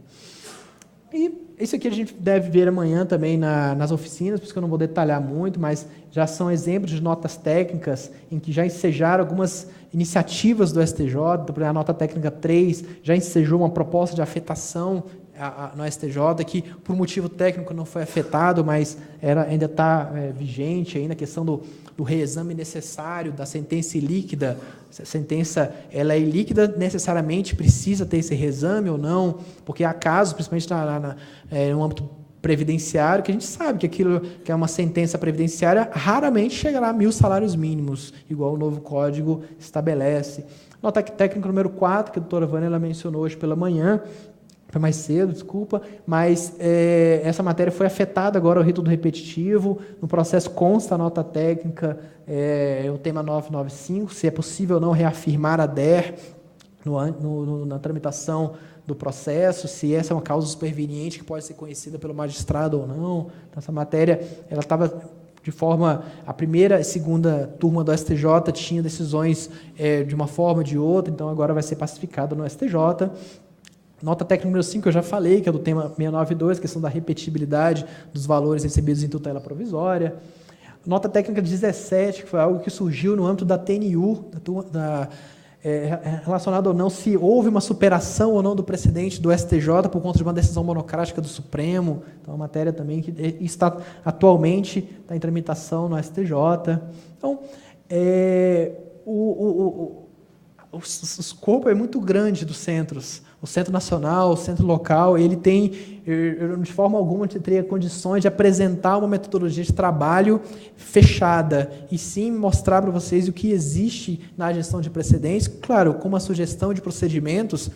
E isso aqui a gente deve ver amanhã também nas oficinas, por isso que eu não vou detalhar muito, mas já são exemplos de notas técnicas em que já ensejaram algumas iniciativas do STJ. A nota técnica 3 já ensejou uma proposta de afetação no STJ, que por motivo técnico não foi afetado, mas ainda está vigente ainda a questão do reexame necessário da sentença ilíquida. Se a sentença ela é ilíquida, necessariamente precisa ter esse reexame ou não, porque há casos, principalmente no âmbito previdenciário, que a gente sabe que aquilo que é uma sentença previdenciária raramente chegará a 1.000 salários mínimos, igual o novo código estabelece. Nota técnica número 4, que a doutora Vânia mencionou hoje pela manhã, foi mais cedo, desculpa, mas essa matéria foi afetada agora ao rito do repetitivo. No processo consta a nota técnica, o tema 995, se é possível ou não reafirmar a DER na tramitação do processo, se essa é uma causa superveniente que pode ser conhecida pelo magistrado ou não. Então, essa matéria ela estava de forma... A primeira e segunda turma do STJ tinha decisões de uma forma ou de outra, então agora vai ser pacificada no STJ. Nota técnica número 5, eu já falei, que é do tema 692, questão da repetibilidade dos valores recebidos em tutela provisória. Nota técnica 17, que foi algo que surgiu no âmbito da TNU, relacionado ou não se houve uma superação ou não do precedente do STJ por conta de uma decisão monocrática do Supremo. Então, é uma matéria também que está atualmente em tramitação no STJ. Então, o escopo é muito grande dos centros. O Centro Nacional, o Centro Local, ele tem, de forma alguma, teria condições de apresentar uma metodologia de trabalho fechada e sim mostrar para vocês o que existe na gestão de precedentes, claro, com uma sugestão de procedimentos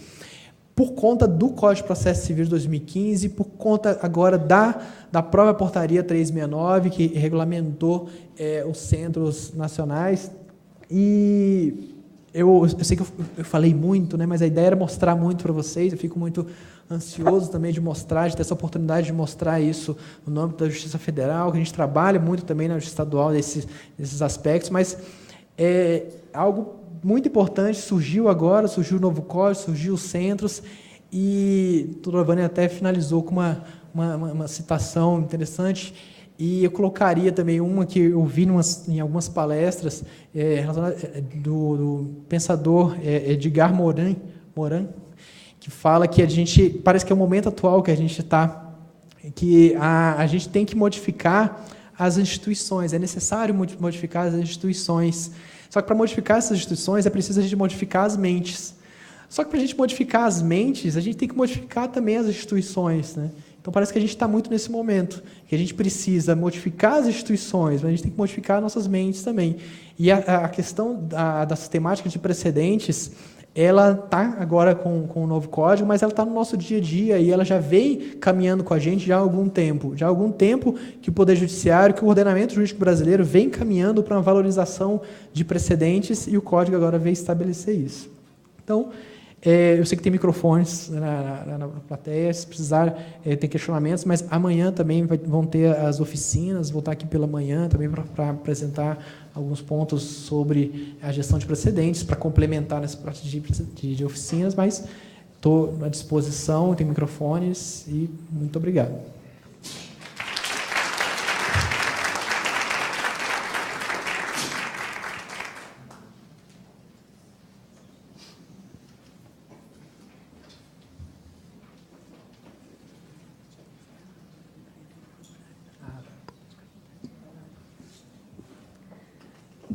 por conta do Código de Processo Civil de 2015, por conta agora da própria Portaria 369, que regulamentou os centros nacionais. E eu sei que eu falei muito, né, mas a ideia era mostrar muito para vocês. Eu fico muito ansioso também de mostrar, de ter essa oportunidade de mostrar isso no âmbito da Justiça Federal, que a gente trabalha muito também na Justiça Estadual desses aspectos, mas algo muito importante surgiu agora, surgiu o novo código, surgiu os centros, e a doutora Vânia até finalizou com uma citação interessante. E eu colocaria também uma que eu vi em algumas palestras do pensador Edgar Morin, que fala que parece que é o momento atual que a gente está, que a gente tem que modificar as instituições, é necessário modificar as instituições. Só que para modificar essas instituições é preciso a gente modificar as mentes. Só que para a gente modificar as mentes, a gente tem que modificar também as instituições, né? Então parece que a gente está muito nesse momento, que a gente precisa modificar as instituições, mas a gente tem que modificar nossas mentes também. E a questão da sistemática de precedentes, ela está agora com o novo código, mas ela está no nosso dia a dia e ela já vem caminhando com a gente já há algum tempo. Já há algum tempo que o Poder Judiciário, que o ordenamento jurídico brasileiro vem caminhando para uma valorização de precedentes e o código agora veio estabelecer isso. Então, eu sei que tem microfones na plateia, se precisar, tem questionamentos, mas amanhã também vão ter as oficinas, vou estar aqui pela manhã também para apresentar alguns pontos sobre a gestão de precedentes, para complementar nessa parte de oficinas, mas estou à disposição, tem microfones e muito obrigado.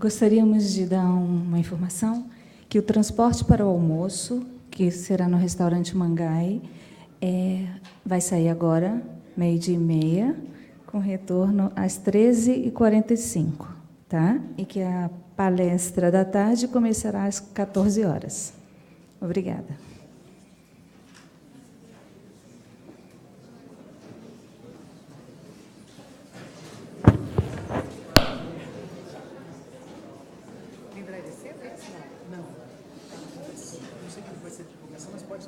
Gostaríamos de dar uma informação que o transporte para o almoço, que será no restaurante Mangai, vai sair agora, 12h30, com retorno às 13h45, tá? E que a palestra da tarde começará às 14 horas. Obrigada. Não sei que vai ser divulgação, mas pode